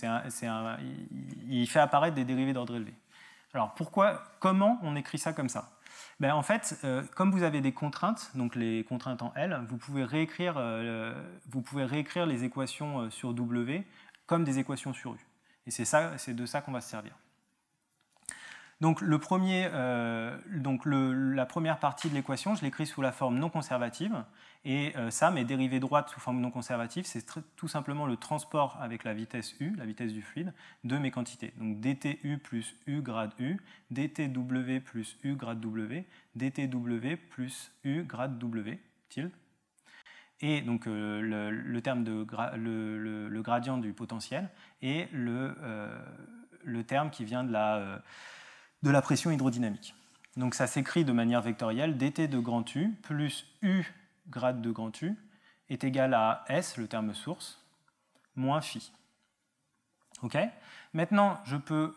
il fait apparaître des dérivées d'ordre élevé. Alors comment on écrit ça comme ça ? En fait, comme vous avez des contraintes, donc les contraintes en L, vous pouvez réécrire les équations sur W comme des équations sur U. Et c'est de ça qu'on va se servir. Donc, la première partie de l'équation, je l'écris sous la forme non conservative. Et ça, mes dérivées droites sous forme non conservative, c'est tout simplement le transport avec la vitesse U, la vitesse du fluide, de mes quantités. Donc dtu plus U grade U, dtw plus U grade W, dtw plus U grade W, tilde. Et donc le terme le gradient du potentiel et le terme qui vient de la pression hydrodynamique. Donc ça s'écrit de manière vectorielle, dt de grand U plus U grade de grand U est égal à S, le terme source, moins phi. Ok ? Maintenant, je peux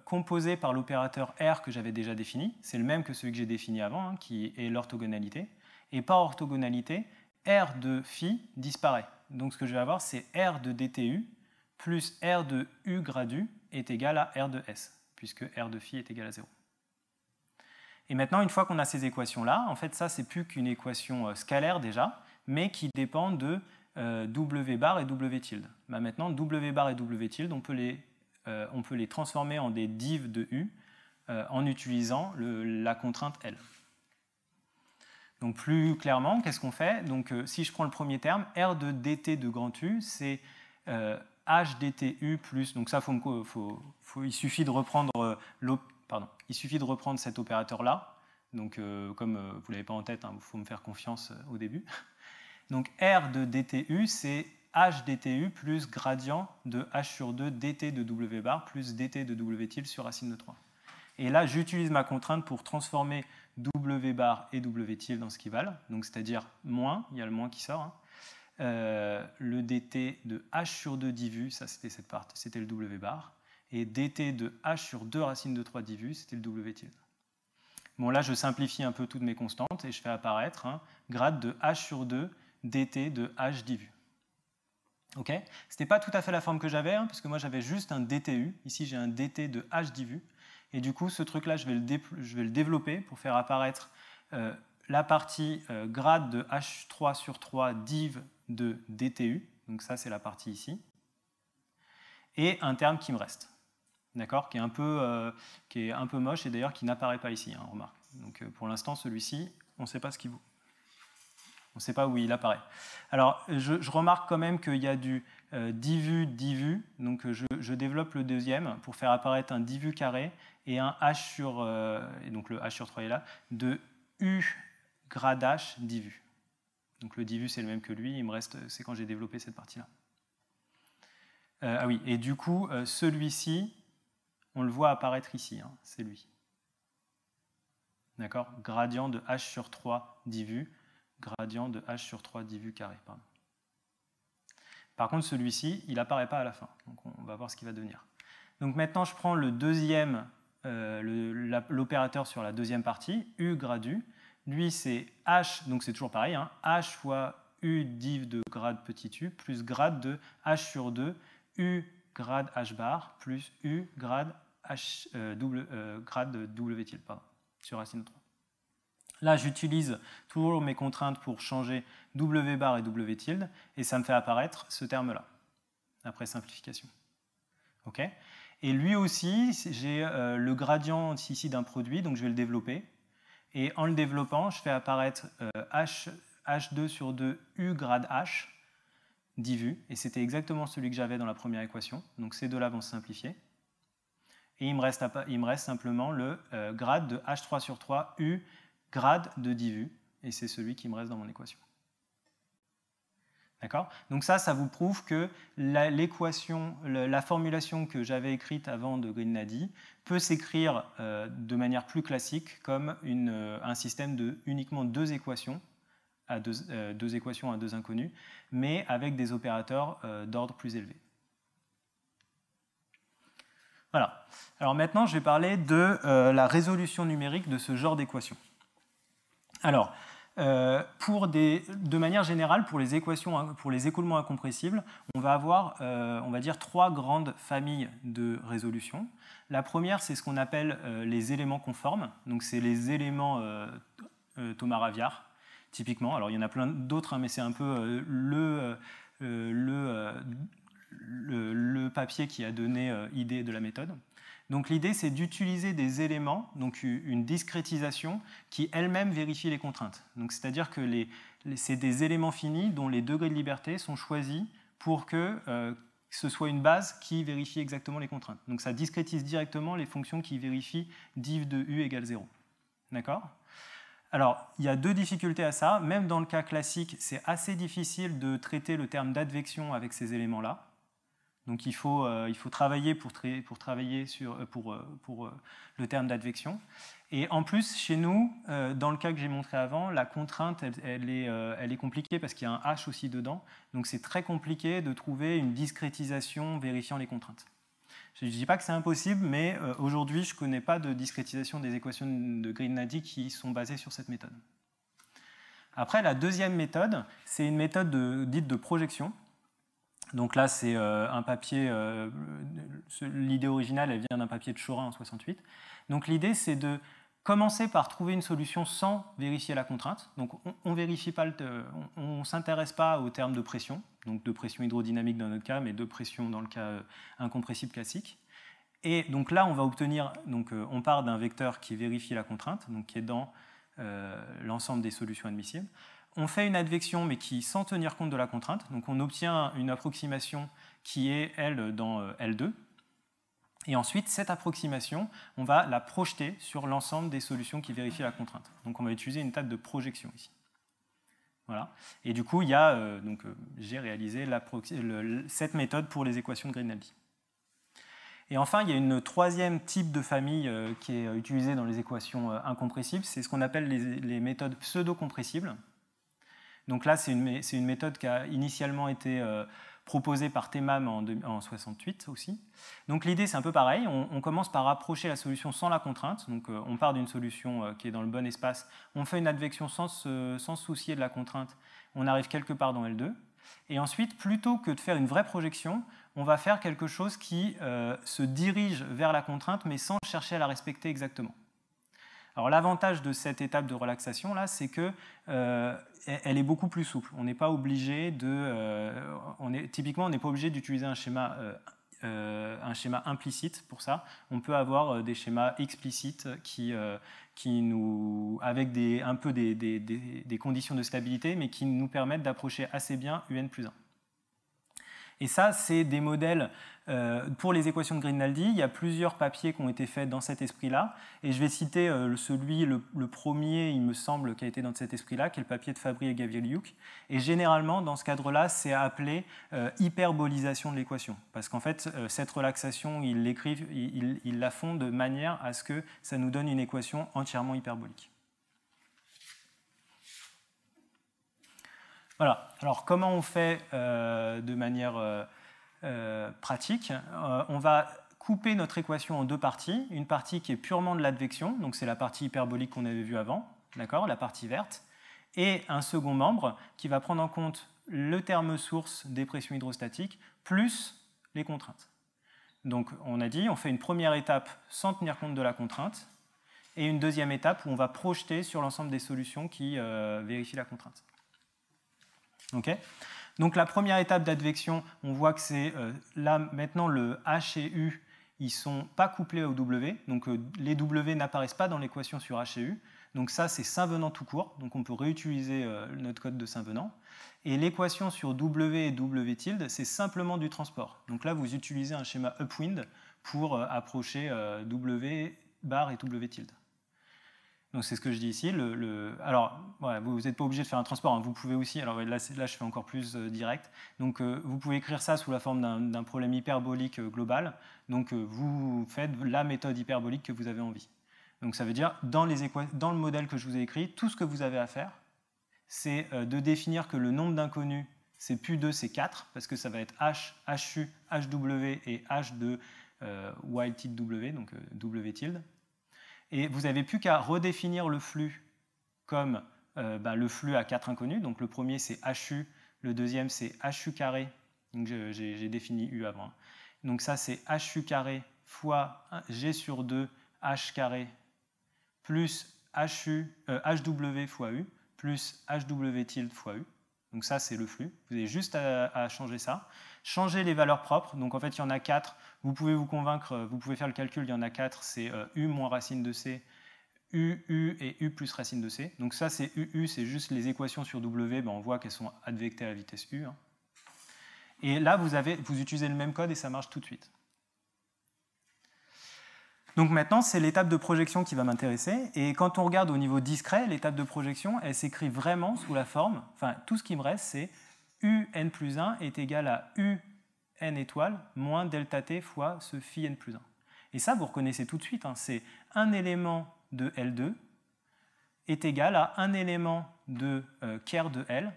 composer par l'opérateur R que j'avais déjà défini. C'est le même que celui que j'ai défini avant, hein, qui est l'orthogonalité. Et par orthogonalité, R de phi disparaît. Donc ce que je vais avoir, c'est R de dtu plus R de U grade U est égal à R de S, puisque R de phi est égal à 0. Et maintenant, une fois qu'on a ces équations-là, en fait, ça, c'est plus qu'une équation scalaire déjà, mais qui dépend de W bar et W tilde. Bah, maintenant, W bar et W tilde, on peut les transformer en des div de U en utilisant la contrainte L. Donc plus clairement, qu'est-ce qu'on fait? Donc si je prends le premier terme, R de dt de grand U, c'est H dtu plus, donc ça, il suffit de reprendre il suffit de reprendre cet opérateur-là. Donc, comme vous ne l'avez pas en tête, il faut me faire confiance au début. Donc, R de dtu, c'est H dtu plus gradient de H sur 2 dt de W bar plus dt de W tilde sur racine de 3. Et là, j'utilise ma contrainte pour transformer W bar et W tilde dans ce qui valent. Donc, c'est-à-dire moins, il y a le moins qui sort. Hein. Le dt de H sur 2 divu, ça c'était cette partie, c'était le W bar. Et dt de H sur 2 racine de 3 divu, c'était le W tilde. Bon, là, je simplifie un peu toutes mes constantes et je fais apparaître grade de H sur 2 dt de H divu. Ok ? Ce n'était pas tout à fait la forme que j'avais, hein, parce que moi, j'avais juste un dtu. Ici, j'ai un dt de H divu. Et du coup, ce truc-là, je vais le développer pour faire apparaître la partie grade de H3 sur 3 div de dtu. Donc ça, c'est la partie ici. Et un terme qui me reste. D'accord, qui est un peu moche et d'ailleurs qui n'apparaît pas ici, hein, remarque. Donc pour l'instant, celui-ci, on ne sait pas ce qu'il vaut. On ne sait pas où il apparaît. Alors, je remarque quand même qu'il y a du divu, donc je développe le deuxième pour faire apparaître un divu carré et un h sur, et donc le h sur 3 est là, de u grade h divu. Donc le divu, c'est le même que lui, il me reste, c'est quand j'ai développé cette partie-là. Ah oui, et du coup, celui-ci, on le voit apparaître ici, hein, c'est lui. D'accord ? Gradient de h sur 3 divu, gradient de h sur 3 divu carré. Pardon. Par contre, celui-ci, il n'apparaît pas à la fin. Donc on va voir ce qu'il va devenir. Donc maintenant, je prends le deuxième, l'opérateur sur la deuxième partie, u grade u. Lui, c'est h, donc c'est toujours pareil, hein, h fois u div de grade petit u, plus grade de h sur 2, u grade h bar, plus u grade grade W tilde, sur racine de 3. Là, j'utilise toujours mes contraintes pour changer W bar et W tilde, et ça me fait apparaître ce terme-là, après simplification. Okay ? Et lui aussi, j'ai le gradient ici d'un produit, donc je vais le développer. Et en le développant, je fais apparaître H2 sur 2 U grade H divu, et c'était exactement celui que j'avais dans la première équation, donc ces deux-là vont se simplifier. Et il me reste simplement le grade de H3 sur 3 U grade de divu, et c'est celui qui me reste dans mon équation. D'accord ? Donc ça vous prouve que l'équation, la formulation que j'avais écrite avant de Grignardi peut s'écrire de manière plus classique comme un système de uniquement deux équations à deux inconnus, mais avec des opérateurs d'ordre plus élevé. Voilà. Alors maintenant, je vais parler de la résolution numérique de ce genre d'équations. Alors, de manière générale, pour les écoulements incompressibles, on va avoir, on va dire, trois grandes familles de résolution. La première, c'est ce qu'on appelle les éléments conformes. Donc, c'est les éléments Thomas Raviart, typiquement. Alors, il y en a plein d'autres, hein, mais c'est un peu le papier qui a donné idée de la méthode. Donc l'idée, c'est d'utiliser des éléments, donc une discrétisation, qui elle-même vérifie les contraintes. Donc c'est-à-dire que c'est des éléments finis dont les degrés de liberté sont choisis pour que ce soit une base qui vérifie exactement les contraintes. Donc ça discrétise directement les fonctions qui vérifient div de u égale 0. D'accord ? Alors, il y a deux difficultés à ça. Même dans le cas classique, c'est assez difficile de traiter le terme d'advection avec ces éléments-là. Donc il faut travailler pour travailler pour le terme d'advection. Et en plus, chez nous, dans le cas que j'ai montré avant, la contrainte, elle est compliquée parce qu'il y a un h aussi dedans. Donc c'est très compliqué de trouver une discrétisation vérifiant les contraintes. Je ne dis pas que c'est impossible, mais aujourd'hui, je ne connais pas de discrétisation des équations de Grignardi qui sont basées sur cette méthode. Après, la deuxième méthode, c'est une méthode dite de projection. Donc là, c'est un papier, l'idée originale, elle vient d'un papier de Chorin en 68. Donc l'idée, c'est de commencer par trouver une solution sans vérifier la contrainte. Donc on ne s'intéresse pas au terme de pression, donc de pression hydrodynamique dans notre cas, mais de pression dans le cas incompressible classique. Et donc là, on va obtenir, on part d'un vecteur qui vérifie la contrainte, donc qui est dans l'ensemble des solutions admissibles. On fait une advection, mais qui sans tenir compte de la contrainte. Donc on obtient une approximation qui est, elle, dans L2. Et ensuite, cette approximation, on va la projeter sur l'ensemble des solutions qui vérifient la contrainte. Donc on va utiliser une table de projection ici. Voilà. Et du coup, j'ai réalisé cette méthode pour les équations de Grignardi. Et enfin, il y a une troisième type de famille qui est utilisée dans les équations incompressibles. C'est ce qu'on appelle les méthodes pseudo-compressibles. Donc là, c'est une méthode qui a initialement été proposée par Temam en 68 aussi. Donc l'idée, c'est un peu pareil. On commence par approcher la solution sans la contrainte. Donc on part d'une solution qui est dans le bon espace. On fait une advection sans se soucier de la contrainte. On arrive quelque part dans L2. Et ensuite, plutôt que de faire une vraie projection, on va faire quelque chose qui se dirige vers la contrainte, mais sans chercher à la respecter exactement. Alors l'avantage de cette étape de relaxation là, c'est que elle est beaucoup plus souple. On n'est pas obligé typiquement, on n'est pas obligé d'utiliser un schéma implicite pour ça. On peut avoir des schémas explicites avec des conditions de stabilité, mais qui nous permettent d'approcher assez bien UN plus 1. Et ça, c'est des modèles pour les équations de Grignardi. Il y a plusieurs papiers qui ont été faits dans cet esprit-là. Et je vais citer le premier, il me semble, qui a été dans cet esprit-là, qui est le papier de Fabry et Gavrilyuk. Et généralement, dans ce cadre-là, c'est appelé hyperbolisation de l'équation. Parce qu'en fait, cette relaxation, ils la font de manière à ce que ça nous donne une équation entièrement hyperbolique. Voilà. Alors, comment on fait de manière pratique? On va couper notre équation en deux parties. Une partie qui est purement de l'advection, donc c'est la partie hyperbolique qu'on avait vue avant, d'accord, la partie verte, et un second membre qui va prendre en compte le terme source des pressions hydrostatiques plus les contraintes. Donc, on a dit, on fait une première étape sans tenir compte de la contrainte, et une deuxième étape où on va projeter sur l'ensemble des solutions qui vérifient la contrainte. Okay. Donc la première étape d'advection, on voit que c'est là maintenant le H et U, ils ne sont pas couplés au W, donc les W n'apparaissent pas dans l'équation sur H et U. Donc ça, c'est Saint-Venant tout court, donc on peut réutiliser notre code de Saint-Venant. Et l'équation sur W et W tilde, c'est simplement du transport. Donc là, vous utilisez un schéma upwind pour approcher W bar et W tilde. Donc c'est ce que je dis ici. Alors, ouais, vous n'êtes pas obligé de faire un transport. Hein. Vous pouvez aussi. Alors là, je fais encore plus direct. Donc vous pouvez écrire ça sous la forme d'un problème hyperbolique global. Donc vous faites la méthode hyperbolique que vous avez envie. Donc ça veut dire dans le modèle que je vous ai écrit, tout ce que vous avez à faire, c'est de définir que le nombre d'inconnus, c'est plus 2, c'est 4, parce que ça va être H, HU, HW et H de wild tilde W, donc W tilde. Et vous n'avez plus qu'à redéfinir le flux comme le flux à 4 inconnus. Donc le premier, c'est HU. Le deuxième, c'est HU carré. Donc j'ai défini U avant. Donc ça, c'est HU carré fois G sur 2 H carré plus HW fois U plus HW tilde fois U. Donc ça, c'est le flux. Vous avez juste à changer ça. Changer les valeurs propres. Donc en fait, il y en a 4. Vous pouvez vous convaincre, vous pouvez faire le calcul, il y en a 4. C'est U moins racine de C, U et U plus racine de C. Donc ça, c'est UU, c'est juste les équations sur W. Ben, on voit qu'elles sont advectées à la vitesse U. Hein. Et là, vous utilisez le même code et ça marche tout de suite. Donc maintenant, c'est l'étape de projection qui va m'intéresser. Et quand on regarde au niveau discret, l'étape de projection, elle s'écrit vraiment sous la forme, enfin, tout ce qui me reste, c'est UN plus 1 est égal à UN étoile moins delta T fois ce phi n plus 1. Et ça, vous reconnaissez tout de suite, hein, c'est un élément de L2 est égal à un élément de ker de L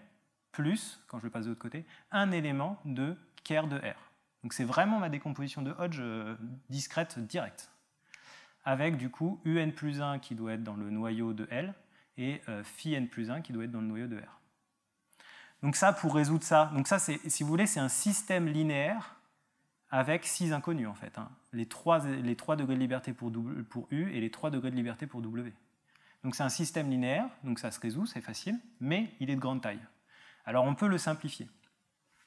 plus, quand je le passe de l'autre côté, un élément de ker de R. Donc c'est vraiment ma décomposition de Hodge discrète directe. Avec du coup UN plus 1 qui doit être dans le noyau de L et phi n plus 1 qui doit être dans le noyau de R. Donc ça, pour résoudre ça, donc ça, si vous voulez, c'est un système linéaire avec 6 inconnus en fait. Hein. Les 3 degrés de liberté pour U et les 3 degrés de liberté pour W. Donc c'est un système linéaire, donc ça se résout, c'est facile, mais il est de grande taille. Alors on peut le simplifier.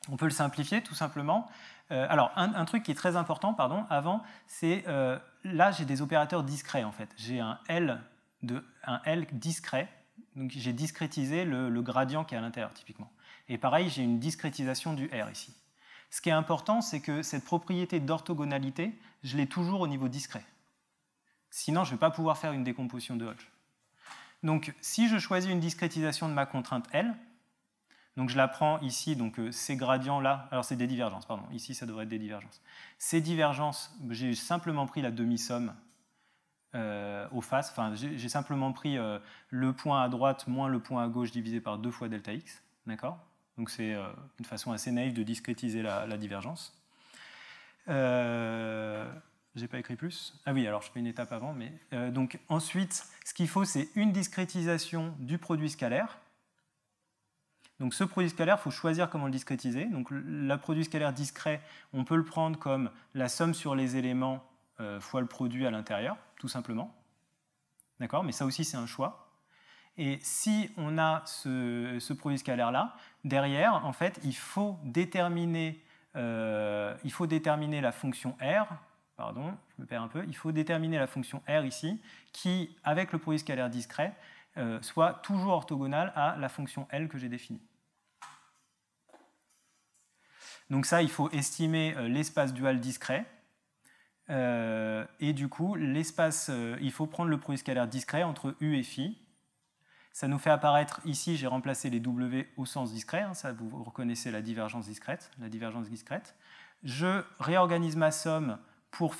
On peut le simplifier tout simplement. Alors un truc qui est très important, pardon, avant, c'est là j'ai des opérateurs discrets en fait. J'ai un L discret, donc j'ai discrétisé le gradient qui est à l'intérieur typiquement. Et pareil, j'ai une discrétisation du R ici. Ce qui est important, c'est que cette propriété d'orthogonalité, je l'ai toujours au niveau discret. Sinon, je ne vais pas pouvoir faire une décomposition de Hodge. Donc si je choisis une discrétisation de ma contrainte L, donc je la prends ici, donc ces gradients-là, alors c'est des divergences, pardon, ici ça devrait être des divergences. Ces divergences, j'ai simplement pris la demi-somme aux faces, enfin j'ai simplement pris le point à droite moins le point à gauche divisé par 2 fois delta x, d'accord? Donc c'est une façon assez naïve de discrétiser la divergence. J'ai pas écrit plus. Ah oui, alors je fais une étape avant, mais donc ensuite, ce qu'il faut, c'est une discrétisation du produit scalaire. Donc ce produit scalaire, il faut choisir comment le discrétiser. Donc le produit scalaire discret, on peut le prendre comme la somme sur les éléments fois le produit à l'intérieur, tout simplement. D'accord? Mais ça aussi, c'est un choix. Et si on a ce produit scalaire-là, derrière, en fait, il faut déterminer la fonction R. Pardon, je me perds un peu. Il faut déterminer la fonction R ici, qui, avec le produit scalaire discret, soit toujours orthogonale à la fonction L que j'ai définie. Donc ça, il faut estimer l'espace dual discret. Et du coup, il faut prendre le produit scalaire discret entre U et phi. Ça nous fait apparaître, ici, j'ai remplacé les W au sens discret. Hein, ça, vous reconnaissez la divergence discrète. Je réorganise ma somme pour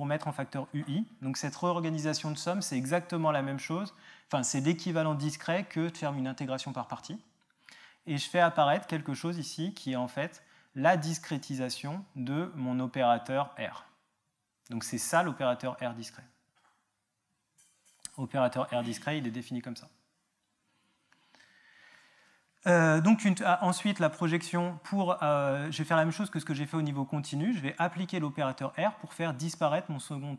mettre en facteur UI. Donc cette réorganisation de somme, c'est exactement la même chose. Enfin, c'est l'équivalent discret que de faire une intégration par partie. Et je fais apparaître quelque chose ici qui est en fait la discrétisation de mon opérateur R. Donc c'est ça l'opérateur R discret. Opérateur R discret, il est défini comme ça. Ensuite, la projection, je vais faire la même chose que ce que j'ai fait au niveau continu. Je vais appliquer l'opérateur R pour faire disparaître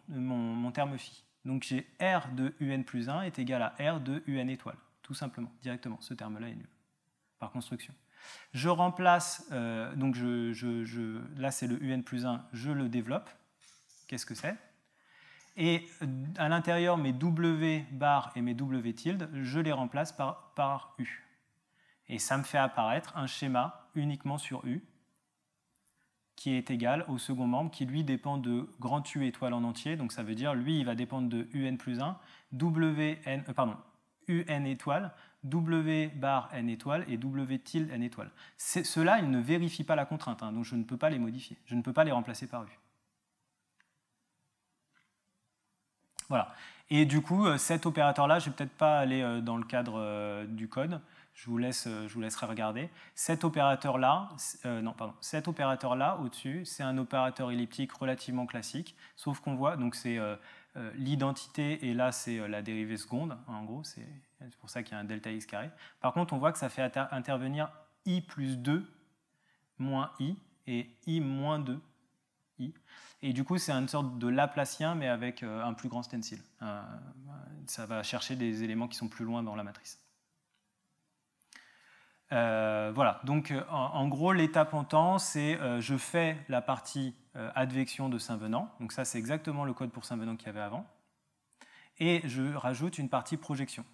mon terme phi. Donc j'ai R de UN plus 1 est égal à R de UN étoile, tout simplement, directement. Ce terme-là est nul, par construction. Je remplace, donc là c'est le UN plus 1, je le développe. Qu'est-ce que c'est? Et à l'intérieur, mes W bar et mes W tilde, je les remplace par U. Et ça me fait apparaître un schéma uniquement sur U qui est égal au second membre qui, lui, dépend de grand U étoile en entier. Donc ça veut dire, lui, il va dépendre de UN plus 1, UN étoile, W bar N étoile et W tilde N étoile. Ceux-là, ils ne vérifient pas la contrainte, hein, donc je ne peux pas les modifier. Je ne peux pas les remplacer par U. Voilà. Et du coup, cet opérateur-là, je ne vais peut-être pas aller dans le cadre du code. Je vous laisserai regarder. Cet opérateur-là, au-dessus, c'est un opérateur elliptique relativement classique, sauf qu'on voit, donc c'est l'identité, et là c'est la dérivée seconde, en gros, c'est pour ça qu'il y a un delta x carré. Par contre, on voit que ça fait intervenir i plus 2 moins i, et i moins 2 i. Et du coup, c'est une sorte de Laplacien, mais avec un plus grand stencil. Ça va chercher des éléments qui sont plus loin dans la matrice. Voilà, donc en gros, l'étape en temps, c'est je fais la partie advection de Saint-Venant, donc ça c'est exactement le code pour Saint-Venant qu'il y avait avant, et je rajoute une partie projection.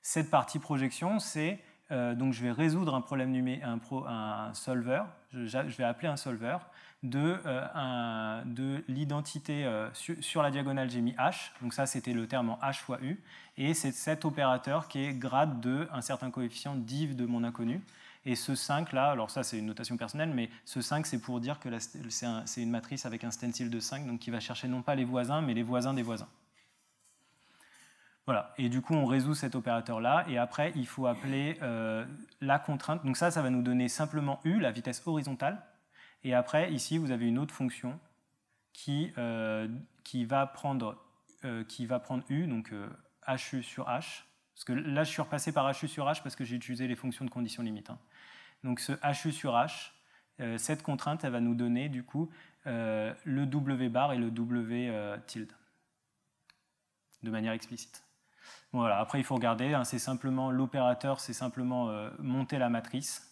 Cette partie projection, c'est donc je vais résoudre un problème numérique, un solver, je vais appeler un solver de l'identité sur la diagonale, j'ai mis h, donc ça c'était le terme en h fois u, et c'est cet opérateur qui est grade de un certain coefficient div de mon inconnu. Et ce 5 là, alors ça c'est une notation personnelle, mais ce 5 c'est pour dire que c'est une matrice avec un stencil de 5, donc qui va chercher non pas les voisins, mais les voisins des voisins. Voilà, et du coup on résout cet opérateur-là, et après il faut appeler la contrainte, donc ça va nous donner simplement u, la vitesse horizontale, et après ici vous avez une autre fonction qui va prendre u, donc hu sur h, parce que là je suis repassé par hu sur h parce que j'ai utilisé les fonctions de condition limite. Hein. Donc ce hu sur h, cette contrainte elle va nous donner du coup le w bar et le w tilde, de manière explicite. Voilà, après il faut regarder, hein, c'est simplement l'opérateur, c'est simplement monter la matrice.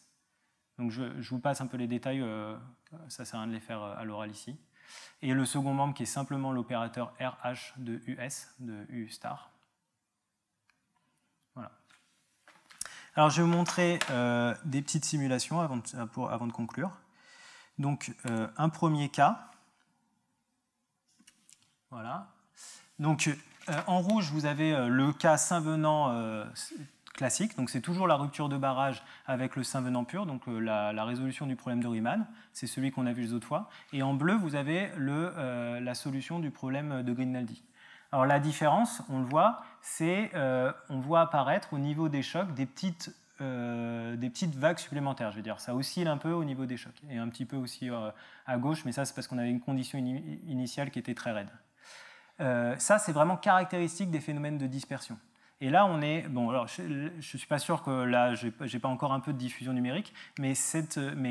Donc je vous passe un peu les détails, ça sert à rien de les faire à l'oral ici. Et le second membre qui est simplement l'opérateur RH de US, de U star. Voilà. Alors je vais vous montrer des petites simulations avant de conclure. Donc un premier cas. Voilà. Donc en rouge, vous avez le cas Saint-Venant classique, donc c'est toujours la rupture de barrage avec le Saint-Venant pur, donc la résolution du problème de Riemann, c'est celui qu'on a vu les autres fois. Et en bleu, vous avez la solution du problème de Grignaldi. Alors la différence, on le voit, c'est on voit apparaître au niveau des chocs des petites vagues supplémentaires, je veux dire. Ça oscille un peu au niveau des chocs, et un petit peu aussi à gauche, mais ça c'est parce qu'on avait une condition initiale qui était très raide. Ça, c'est vraiment caractéristique des phénomènes de dispersion. Et là, on est... Bon, alors, je ne suis pas sûr que là, je n'ai pas encore un peu de diffusion numérique, mais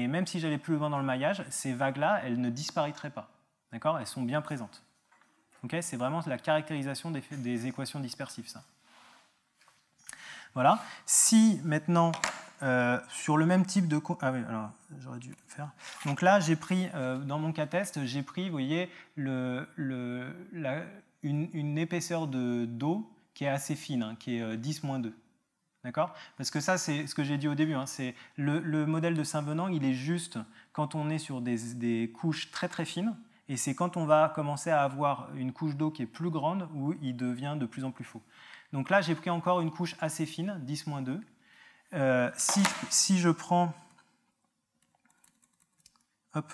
même si j'allais plus loin dans le maillage, ces vagues-là, elles ne disparaîtraient pas. D'accord ? Elles sont bien présentes. Okay ? C'est vraiment la caractérisation des équations dispersives, ça. Voilà. Si, maintenant... sur le même type de... Ah oui, alors j'aurais dû faire. Donc là, j'ai pris, dans mon cas test, j'ai pris, vous voyez, une épaisseur d'eau qui est assez fine, hein, qui est 10-2. D'accord ? Parce que ça, c'est ce que j'ai dit au début. Hein, c'est le modèle de Saint-Venant, il est juste quand on est sur des couches très très fines, et c'est quand on va commencer à avoir une couche d'eau qui est plus grande où il devient de plus en plus faux. Donc là, j'ai pris encore une couche assez fine, 10-2. Si je prends, hop,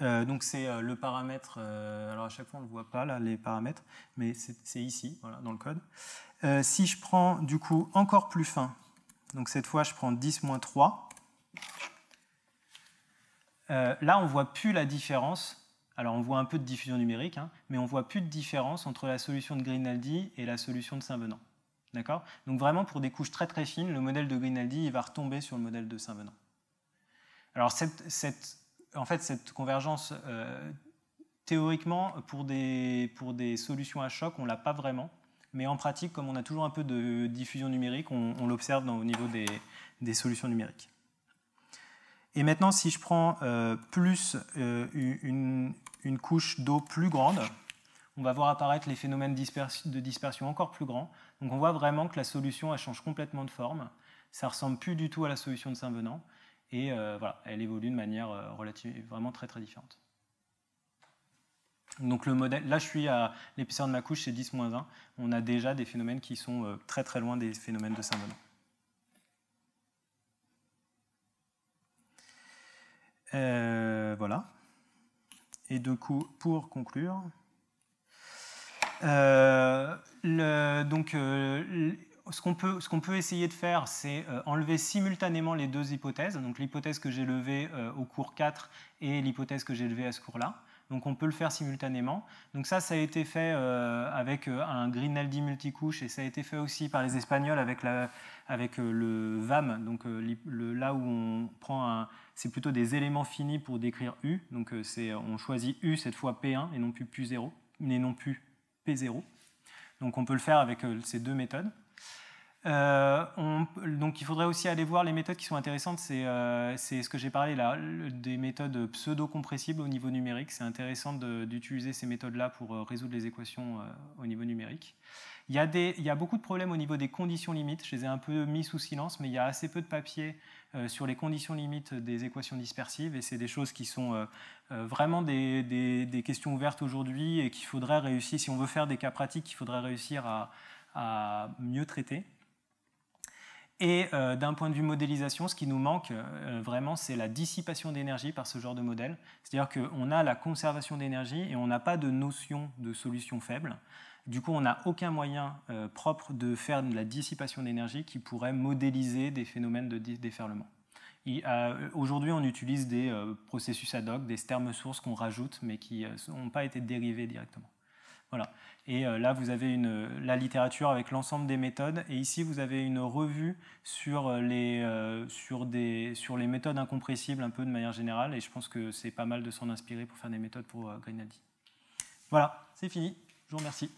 donc c'est le paramètre, alors à chaque fois on ne le voit pas là les paramètres, mais c'est ici, voilà, dans le code. Si je prends du coup encore plus fin, donc cette fois je prends 10-3, là on ne voit plus la différence. Alors on voit un peu de diffusion numérique, hein, mais on ne voit plus de différence entre la solution de Grignaldi et la solution de Saint-Venant. D'accord ? Donc vraiment, pour des couches très très fines, le modèle de Grignaldi il va retomber sur le modèle de Saint-Venant. Alors en fait, cette convergence, théoriquement, pour des solutions à choc, on ne l'a pas vraiment. Mais en pratique, comme on a toujours un peu de diffusion numérique, on l'observe au niveau des solutions numériques. Et maintenant, si je prends plus une couche d'eau plus grande, on va voir apparaître les phénomènes de dispersion encore plus grands. Donc on voit vraiment que la solution elle change complètement de forme. Ça ne ressemble plus du tout à la solution de Saint-Venant. Et voilà, elle évolue de manière vraiment très très différente. Donc le modèle, là je suis à l'épaisseur de ma couche, c'est 10-1. On a déjà des phénomènes qui sont très très loin des phénomènes de Saint-Venant. Voilà. Et du coup, pour conclure... ce qu'on peut essayer de faire, c'est enlever simultanément les deux hypothèses, donc l'hypothèse que j'ai levée au cours 4 et l'hypothèse que j'ai levée à ce cours-là. Donc on peut le faire simultanément. Donc ça a été fait avec un Grignaldi multicouche, et ça a été fait aussi par les Espagnols avec le VAM, donc là où on prend c'est plutôt des éléments finis pour décrire U. Donc on choisit U cette fois P1 et non plus P0, mais non plus P0. Donc on peut le faire avec ces deux méthodes. Donc il faudrait aussi aller voir les méthodes qui sont intéressantes, c'est ce que j'ai parlé là, des méthodes pseudo-compressibles au niveau numérique. C'est intéressant d'utiliser ces méthodes-là pour résoudre les équations au niveau numérique. Il y a beaucoup de problèmes au niveau des conditions limites, je les ai un peu mis sous silence, mais il y a assez peu de papiers sur les conditions limites des équations dispersives, et c'est des choses qui sont vraiment des questions ouvertes aujourd'hui et qu'il faudrait réussir, si on veut faire des cas pratiques, il faudrait réussir à mieux traiter. Et d'un point de vue modélisation, ce qui nous manque vraiment, c'est la dissipation d'énergie par ce genre de modèle. C'est-à-dire qu'on a la conservation d'énergie et on n'a pas de notion de solution faible. Du coup, on n'a aucun moyen propre de faire de la dissipation d'énergie qui pourrait modéliser des phénomènes de déferlement. Aujourd'hui, on utilise des processus ad hoc, des termes sources qu'on rajoute, mais qui n'ont pas été dérivés directement. Voilà. Et là, vous avez la littérature avec l'ensemble des méthodes. Et ici, vous avez une revue sur les méthodes incompressibles un peu de manière générale. Et je pense que c'est pas mal de s'en inspirer pour faire des méthodes pour Grignaldi. Voilà, c'est fini. Je vous remercie.